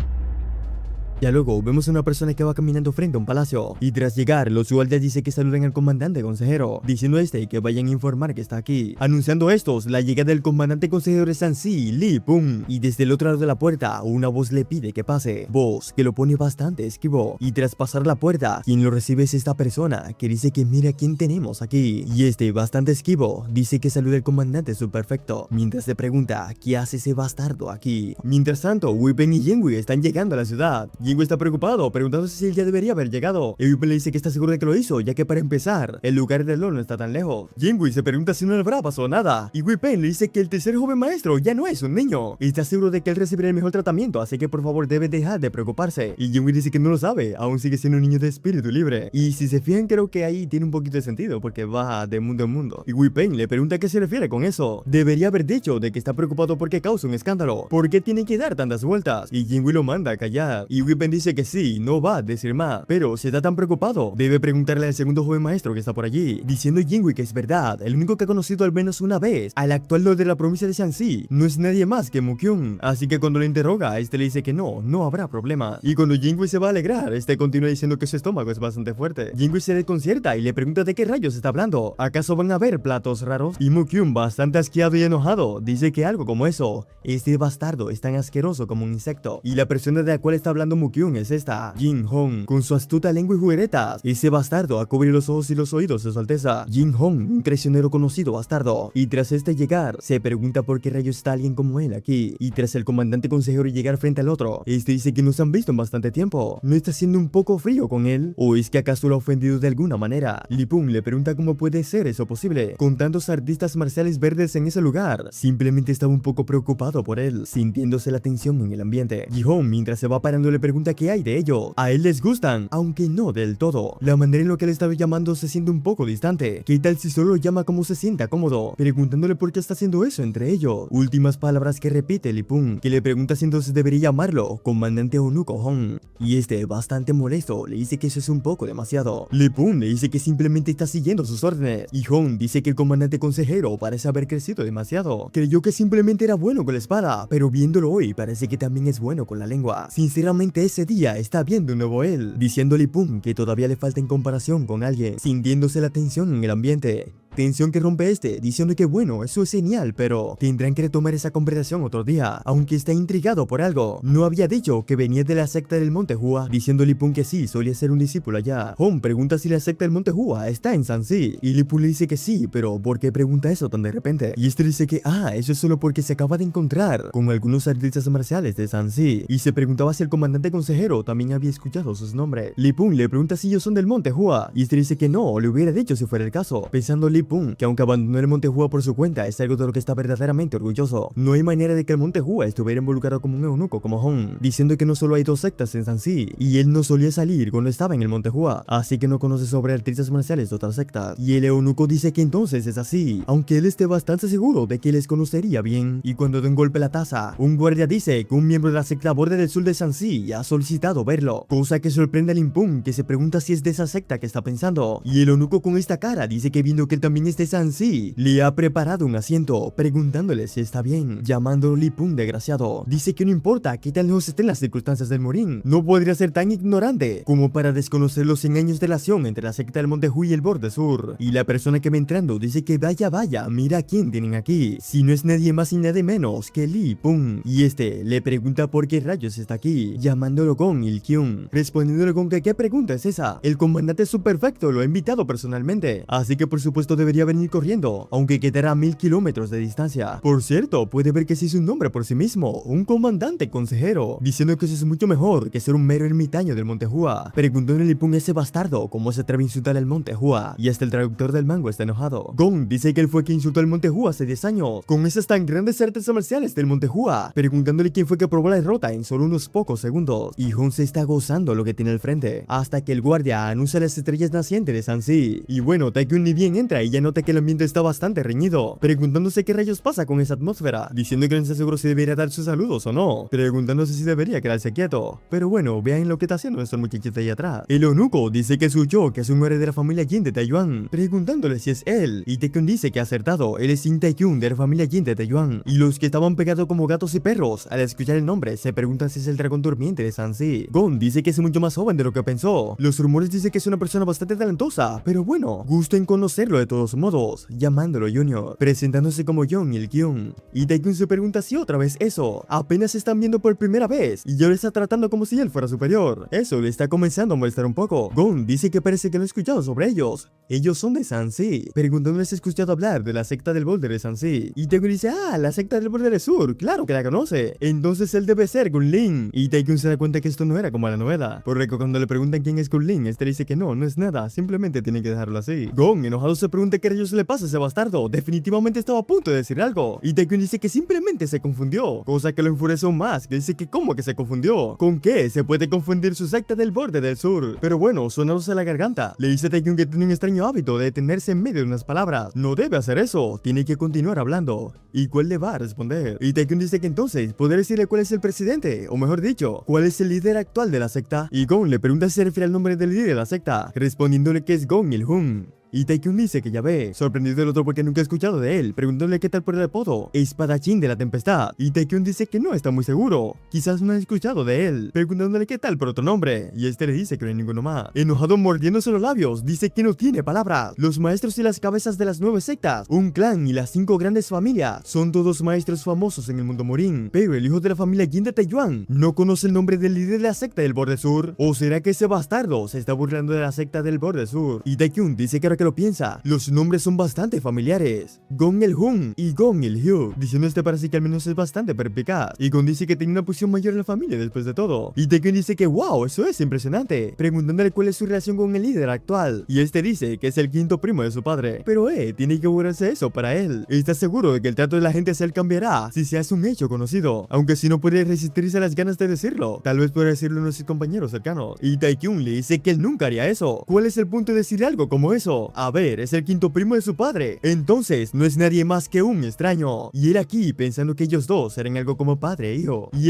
Ya luego vemos a una persona que va caminando frente a un palacio, y tras llegar, los guardias dicen que saluden al comandante consejero, diciendo que vayan a informar que está aquí. Anunciando estos la llegada del comandante consejero de Sanxi, Li Pung, y desde el otro lado de la puerta, una voz le pide que pase, voz que lo pone bastante esquivo, y tras pasar la puerta, quien lo recibe es esta persona, que dice que mira quién tenemos aquí, y bastante esquivo, dice que saluda al comandante subperfecto, mientras se pregunta, ¿qué hace ese bastardo aquí? Mientras tanto, Weepen y Jingui están llegando a la ciudad. Jingui está preocupado, preguntándose si él ya debería haber llegado. Y Weepen le dice que está seguro de que lo hizo, ya que para empezar, el lugar del LOL no está tan lejos. Jingui se pregunta si no le habrá pasado nada, y Weepen le dice que el tercer joven maestro ya no es un niño, y está seguro de que él recibirá el mejor tratamiento, así que por favor debe dejar de preocuparse. Y Jingui dice que no lo sabe, aún sigue siendo un niño de espíritu libre. Y si se fijan, creo que ahí tiene un poquito de sentido, porque va de mundo en mundo. Y Weepen le pregunta a qué se refiere con eso. Debería haber dicho de que está preocupado porque causa un escándalo. ¿Por qué tiene que dar tantas vueltas? Y Jingui lo manda a callar. Y Weepen dice que sí, no va a decir más, pero si está tan preocupado, debe preguntarle al segundo joven maestro que está por allí, diciendo Jingui que es verdad, el único que ha conocido al menos una vez al actual lord de la provincia de Shanxi no es nadie más que Mukyung. Así que cuando le interroga, le dice que no habrá problema. Y cuando Jingui se va a alegrar, continúa diciendo que su estómago es bastante fuerte. Jingui se desconcierta y le pregunta de qué rayos está hablando. ¿Acaso van a haber platos raros? Y Mukyung, bastante asqueado y enojado, dice que algo como eso. Este bastardo es tan asqueroso como un insecto. Y la persona de la cual está hablando Mukyung es esta, Jin Hong, con su astuta lengua y jugueretas. Ese bastardo ha cubierto los ojos y los oídos de su alteza. Jin Hong, un traicionero conocido bastardo. Y tras llegar, se pregunta por qué rayos está alguien como él aquí. Y tras el comandante consejero llegar frente al otro, dice que no se han visto en bastante tiempo. ¿No está siendo un poco frío con él? ¿O es que acaso lo ha ofendido de alguna manera? Li Pung le pregunta cómo puede ser eso posible, con tantos artistas marciales verdes en ese lugar. Simplemente estaba un poco preocupado por él, sintiéndose la tensión en el ambiente. Ji Hong, mientras se va parando, le pregunta qué hay de ello. A él les gustan, aunque no del todo. La manera en la que le estaba llamando se siente un poco distante. ¿Qué tal si solo lo llama como se sienta cómodo? Preguntándole por qué está haciendo eso entre ellos. Últimas palabras que repite Li Pung, que le pregunta si entonces debería llamarlo comandante Onuko Hong. Y bastante molesto, le dice que eso es un poco demasiado. Li Pung le dice que simplemente está siguiendo sus órdenes. Y Hong dice que el comandante consejero parece haber crecido demasiado. Creyó que simplemente era bueno con la espada, pero viéndolo hoy parece que también es bueno con la lengua. Sinceramente ese día está viendo un nuevo él, diciendo a Lipun que todavía le falta en comparación con alguien, sintiéndose la tensión en el ambiente. Tensión que rompe diciendo que bueno, eso es genial, pero tendrán que retomar esa conversación otro día, aunque está intrigado por algo. No había dicho que venía de la secta del Monte Hua, diciendo Lipun que sí, solía ser un discípulo allá. Hong pregunta si la secta del Monte Hua está en Sanxi, y Lipun le dice que sí, pero ¿por qué pregunta eso tan de repente? Y este dice que eso es solo porque se acaba de encontrar con algunos artistas marciales de Sanxi, y se preguntaba si el comandante consejero también había escuchado sus nombres. Lipun le pregunta si ellos son del Monte Hua, y este dice que no, le hubiera dicho si fuera el caso, pensando Lipun que aunque abandonó el Monte Hua por su cuenta, es algo de lo que está verdaderamente orgulloso. No hay manera de que el Monte Hua estuviera involucrado como un eunuco como Hong, diciendo que no solo hay dos sectas en Sanxi, y él no solía salir cuando estaba en el Monte Hua, así que no conoce sobre artistas marciales de otras sectas. Y el eunuco dice que entonces es así, aunque él esté bastante seguro de que les conocería bien. Y cuando da un golpe a la taza, un guardia dice que un miembro de la secta Borde del Sur de Sanxi ha solicitado verlo, cosa que sorprende a Limpun, que se pregunta si es de esa secta que está pensando. Y el eunuco con esta cara dice que viendo que él también es de Sanxi, le ha preparado un asiento, preguntándole si está bien, llamándolo Lipun desgraciado. Dice que no importa qué tal no estén las circunstancias del morín, no podría ser tan ignorante como para desconocer los 100 años de relación entre la secta del Monte Hui y el Borde Sur. Y la persona que va entrando dice que vaya, mira a quién tienen aquí, si no es nadie más y nadie menos que Lipun. Y este le pregunta por qué rayos está aquí, llamándolo Gong Il-kyung, respondiéndole con que ¿qué pregunta es esa? El comandante subperfecto lo ha invitado personalmente, así que por supuesto debería venir corriendo, aunque quedará a 1000 kilómetros de distancia. Por cierto, puede ver que sí es un nombre por sí mismo, un comandante consejero, diciendo que eso es mucho mejor que ser un mero ermitaño del Monte Hua. Preguntó en Lipun ese bastardo cómo se atreve a insultar al Monte Hua, y hasta el traductor del mango está enojado. Gong dice que él fue quien insultó al Monte Hua hace 10 años, con esas tan grandes artes marciales del Monte Hua, preguntándole quién fue que probó la derrota en solo unos pocos segundos. Y Hong se está gozando lo que tiene al frente, hasta que el guardia anuncia las estrellas nacientes de Sanxi. Y bueno, Taekyun ni bien entra y ya nota que el ambiente está bastante reñido, preguntándose qué rayos pasa con esa atmósfera, diciendo que no está seguro si debería dar sus saludos o no, preguntándose si debería quedarse quieto. Pero bueno, vean lo que está haciendo estos muchachitos de ahí atrás. El eunuco dice que es Yo, que es un héroe de la familia Jin de Taiyuan, preguntándole si es él, y Taekyun dice que ha acertado, él es Jin Taekyun de la familia Jin de Taiyuan. Y los que estaban pegados como gatos y perros, al escuchar el nombre, se preguntan si es el dragón durmiente de Sanxi. Gon dice que es mucho más joven de lo que pensó. Los rumores dicen que es una persona bastante talentosa, pero bueno, gusto en conocerlo de todos modos, llamándolo Junior, presentándose como Jong Il-kyung. Y Taekyun se pregunta si otra vez eso, apenas se están viendo por primera vez, y yo le está tratando como si él fuera superior. Eso le está comenzando a molestar un poco. Gon dice que parece que no ha escuchado sobre ellos. Ellos son de Sanxi, preguntándoles si ha escuchado hablar de la secta del Borde de Sanxi. Y Taekyun dice, la secta del Borde del Sur, claro que la conoce. Entonces él debe ser Gunlin. Y Taekyun se da cuenta que esto no era como la novela. Por eso cuando le preguntan quién es Gunlin, este dice que no es nada, simplemente tiene que dejarlo así. Gon, enojado, se pregunta qué rayos le pasa a ese bastardo, definitivamente estaba a punto de decir algo. Y Taekyun dice que simplemente se confundió, cosa que lo enfurece aún más, que dice que cómo que se confundió. ¿Con qué se puede confundir su secta del Borde del Sur? Pero bueno, sonándose la garganta, le dice a Taekyun que tiene un extraño hábito de detenerse en medio de unas palabras. No debe hacer eso, tiene que continuar hablando. ¿Y cuál le va a responder? Y Taekyun dice que entonces podría decirle cuál es el presidente, o mejor dicho, cuál es el líder actual de la secta. Y Gon le pregunta si se refiere al nombre del líder de la secta, respondiéndole que es Gong Il-hun. Y Taekyun dice que ya ve, sorprendido el otro porque nunca ha escuchado de él, preguntándole qué tal por el apodo, espadachín de la tempestad. Y Taekyun dice que no está muy seguro, quizás no ha escuchado de él, preguntándole qué tal por otro nombre, y este le dice que no hay ninguno más. Enojado, mordiéndose los labios, dice que no tiene palabras. Los maestros y las cabezas de las 9 sectas, un clan y las 5 grandes familias, son todos maestros famosos en el mundo morín, pero el hijo de la familia Jin de Taiyuan no conoce el nombre del líder de la secta del Borde Sur. ¿O será que ese bastardo se está burlando de la secta del Borde Sur? Y Taekyun dice que ahora que lo piensa, los nombres son bastante familiares, Gong Il-hun y Gong Il-hyu, diciendo este parece que al menos es bastante perspicaz. Y Gon dice que tiene una posición mayor en la familia después de todo. Y Taekyun dice que wow, eso es impresionante, preguntándole cuál es su relación con el líder actual. Y este dice que es el quinto primo de su padre, pero tiene que burlarse eso para él. Está seguro de que el trato de la gente hacia él cambiará si se hace un hecho conocido, aunque si no puede resistirse a las ganas de decirlo, tal vez pueda decirlo a uno de sus compañeros cercanos. Y Taekyun le dice que él nunca haría eso. ¿Cuál es el punto de decir algo como eso? eso. A ver, es el quinto primo de su padre. Entonces, no es nadie más que un extraño. Y él aquí pensando que ellos dos eran algo como padre e hijo. Y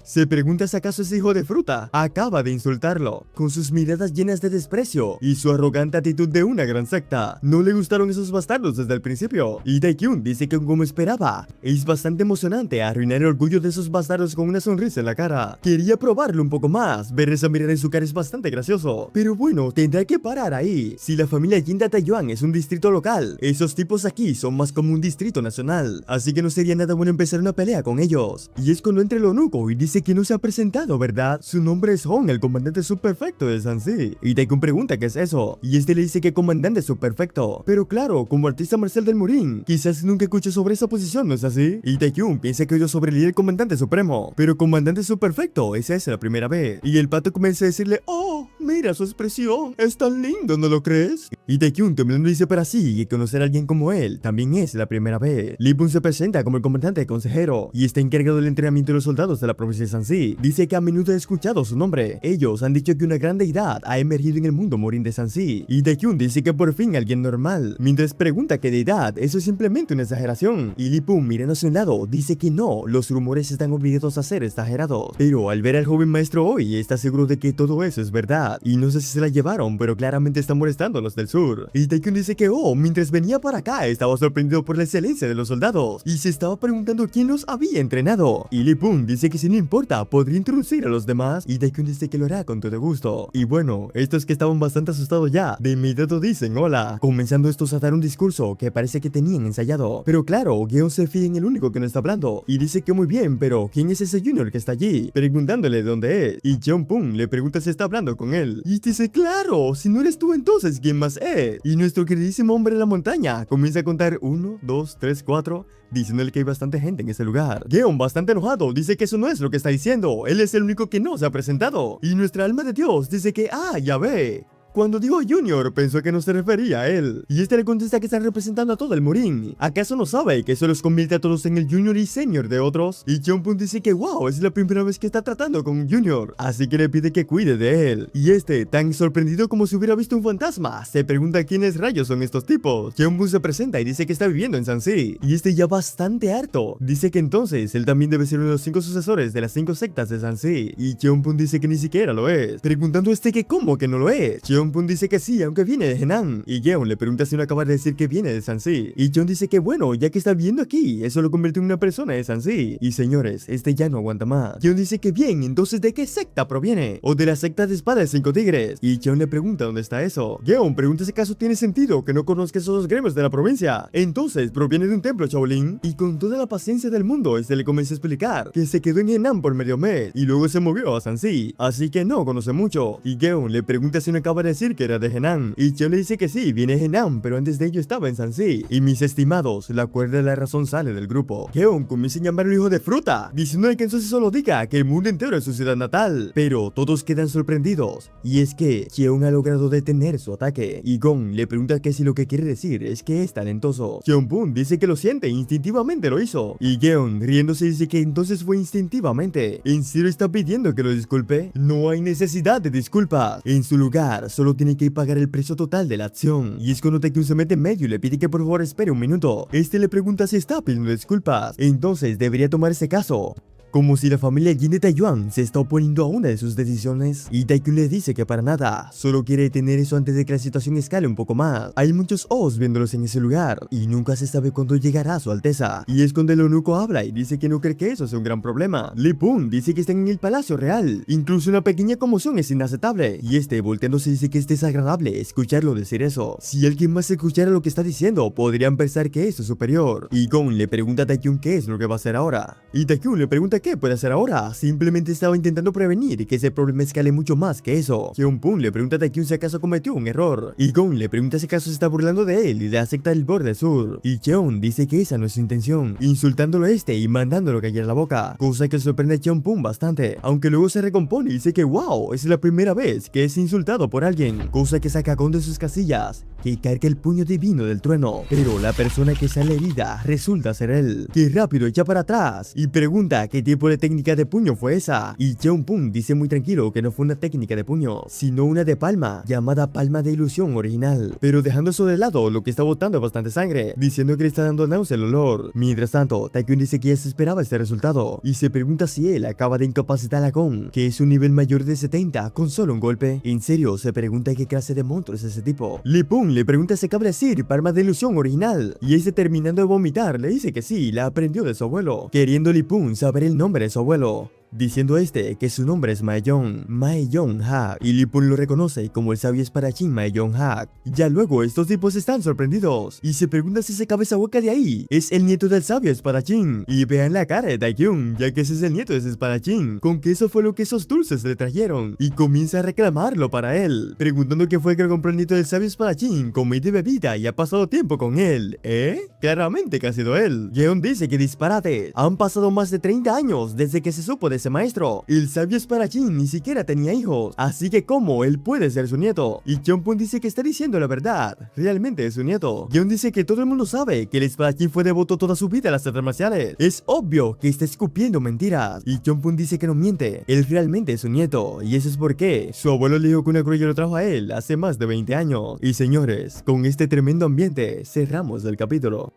se pregunta si acaso es hijo de fruta. Acaba de insultarlo, con sus miradas llenas de desprecio y su arrogante actitud de una gran secta. No le gustaron esos bastardos desde el principio. Y Taekyun dice que como esperaba, es bastante emocionante arruinar el orgullo de esos bastardos con una sonrisa en la cara. Quería probarlo un poco más, ver esa mirada en su cara es bastante gracioso. Pero bueno, tendrá que parar ahí. Si la familia Jin de Taeyuan es un distrito local, esos tipos aquí son más como un distrito nacional. Así que no sería nada bueno empezar una pelea con ellos. Y es cuando entra el eunuco y dice que no se ha presentado, ¿verdad? Su nombre es Hong, el comandante subperfecto de Sansi. Y Taekun pregunta qué es eso. Y le dice que comandante subperfecto. Pero claro, como artista marcial del Murin, quizás nunca escuchó sobre esa posición, ¿no es así? Y Taekun piensa que oyó sobre el comandante supremo. Pero comandante subperfecto, esa es la primera vez. Y el pato comienza a decirle, oh, mira su expresión, es tan lindo, ¿no lo crees? Y Taekun también lo dice para sí, y conocer a alguien como él también es la primera vez. Lee Pun se presenta como el comandante consejero y está encargado del entrenamiento de los soldados de la provincia de Sansi. Dice que a menudo ha escuchado su nombre. Ellos han dicho que una gran deidad ha emergido en el mundo Murin de Sansi. Y Taekun dice que por fin alguien normal. Mientras pregunta qué deidad, eso es simplemente una exageración. Y Lee Pun mirando a su lado dice que no, los rumores están obligados a ser exagerados. Pero al ver al joven maestro hoy, está seguro de que todo eso es verdad. Y no sé si se la llevaron, pero claramente están molestando a los del sur. Y Taekun dice que mientras venía para acá estaba sorprendido por la excelencia de los soldados y se estaba preguntando quién los había entrenado. Y Lee Pun dice que si no importa, podría introducir a los demás. Y Taekun dice que lo hará con todo gusto. Y bueno, estos que estaban bastante asustados ya, de inmediato dicen hola, comenzando estos a dar un discurso que parece que tenían ensayado. Pero claro, Geon se fía en el único que no está hablando y dice que muy bien, pero ¿quién es ese junior que está allí? Preguntándole dónde es. Y Jeon Pun le pregunta si está hablando con él. Y dice, claro, si no eres tú entonces, ¿quién más es? Y nuestro queridísimo hombre de la montaña comienza a contar 1, 2, 3, 4, diciéndole que hay bastante gente en ese lugar. Geon, bastante enojado, dice que eso no es lo que está diciendo. Él es el único que no se ha presentado. Y nuestra alma de Dios dice que, ya ve. Cuando dijo Junior, pensó que no se refería a él. Y le contesta que están representando a todo el Murin. ¿Acaso no sabe que eso los convierte a todos en el Junior y Senior de otros? Y Jeon Pun dice que wow, es la primera vez que está tratando con Junior. Así que le pide que cuide de él. Y tan sorprendido como si hubiera visto un fantasma, se pregunta quiénes rayos son estos tipos. Jeon Pun se presenta y dice que está viviendo en Sansi. Y ya bastante harto. Dice que entonces él también debe ser uno de los 5 sucesores de las 5 sectas de Sansi. Y Jeon Pun dice que ni siquiera lo es. Preguntando que cómo que no lo es. Jeon Pun dice que sí, aunque viene de Henan. Y Geon le pregunta si no acaba de decir que viene de Sansi. Y Jeon dice que bueno, ya que está viviendo aquí, eso lo convierte en una persona de Sansi. Y señores, ya no aguanta más. Jeon dice que bien, entonces ¿de qué secta proviene? O de la secta de espada de 5 tigres. Y Jeon le pregunta dónde está eso. Geon pregunta si acaso tiene sentido que no conozca esos dos gremios de la provincia. Entonces proviene de un templo Shaolin. Y con toda la paciencia del mundo, le comienza a explicar que se quedó en Henan por medio mes y luego se movió a Sansi. Así que no conoce mucho. Y Geon le pregunta si no acaba de decir que era de Henan. Y Jeon le dice que sí, viene de Henan, pero antes de ello estaba en Sansi. Y mis estimados, la cuerda de la razón sale del grupo. Geon comienza a llamarlo hijo de fruta, diciéndole que entonces solo diga que el mundo entero es su ciudad natal. Pero todos quedan sorprendidos. Y es que Jeon ha logrado detener su ataque. Y Gon le pregunta que si lo que quiere decir es que es talentoso. Jeon Pun dice que lo siente, instintivamente lo hizo. Y Geon, riéndose, dice que entonces fue instintivamente. ¿En serio está pidiendo que lo disculpe? No hay necesidad de disculpas. En su lugar, solo tiene que pagar el precio total de la acción. Y es cuando Taekun se mete en medio y le pide que por favor espere un minuto. Le pregunta si está pidiendo disculpas. Entonces debería tomar ese caso como si la familia Jin de Taeyuan se está oponiendo a una de sus decisiones. Y Taekun le dice que para nada, solo quiere detener eso antes de que la situación escale un poco más. Hay muchos ojos viéndolos en ese lugar y nunca se sabe cuándo llegará a su alteza. Y es cuando el eunuco habla y dice que no cree que eso sea un gran problema. Lee Pun dice que están en el palacio real. Incluso una pequeña conmoción es inaceptable. Y volteándose dice que es desagradable escucharlo decir eso. Si alguien más escuchara lo que está diciendo, podrían pensar que eso es superior. Y Gon le pregunta a Taekun qué es lo que va a hacer ahora. Y Taekun le pregunta qué puede hacer ahora. Simplemente estaba intentando prevenir que ese problema escale mucho más que eso. Jeon Pun le pregunta a Taekun si acaso cometió un error. Y Gon le pregunta si acaso se está burlando de él y de la secta del borde sur. Y Jeon dice que esa no es su intención, insultándolo y mandándolo callar la boca. Cosa que sorprende a Jeon Pun bastante. Aunque luego se recompone y dice que wow, es la primera vez que es insultado por alguien. Cosa que saca a Gon de sus casillas, que carga el puño divino del trueno. Pero la persona que sale herida resulta ser él, que rápido echa para atrás y pregunta que tipo de técnica de puño fue esa? Y Jeong-pun dice muy tranquilo que no fue una técnica de puño, sino una de palma, llamada palma de ilusión original. Pero dejando eso de lado, lo que está botando es bastante sangre, diciendo que le está dando náusea el olor. Mientras tanto, Taekyun dice que ya se esperaba este resultado, y se pregunta si él acaba de incapacitar a Gon, que es un nivel mayor de 70, con solo un golpe. En serio, se pregunta qué clase de monstruo es ese tipo. Lee Pung le pregunta si acaba de decir palma de ilusión original, y este terminando de vomitar le dice que sí, la aprendió de su abuelo, queriendo Lee Pung saber el nombre de su abuelo, diciendo que su nombre es Mae-Young-ha, y Lee Pung lo reconoce como el sabio espadachín Mae-Young-ha. Ya luego estos tipos están sorprendidos y se preguntan si esa cabeza hueca de ahí es el nieto del sabio espadachín, y vean la cara de Taekyun, ya que ese es el nieto de ese espadachín, con que eso fue lo que esos dulces le trajeron, y comienza a reclamarlo para él, preguntando qué fue que compró el nieto del sabio espadachín, comida y bebida y ha pasado tiempo con él, Claramente que ha sido él. Yeon dice que disparate, han pasado más de 30 años desde que se supo de ese maestro. El sabio espadachín ni siquiera tenía hijos, así que ¿cómo él puede ser su nieto? Y Jeong-pun dice que está diciendo la verdad, realmente es su nieto. Yeon dice que todo el mundo sabe que el espadachín fue devoto toda su vida a las artes marciales. Es obvio que está escupiendo mentiras. Y Jeong-pun dice que no miente, él realmente es su nieto, y eso es porque su abuelo le dijo que una cruella lo trajo a él hace más de 20 años. Y señores, con este tremendo ambiente cerramos el capítulo.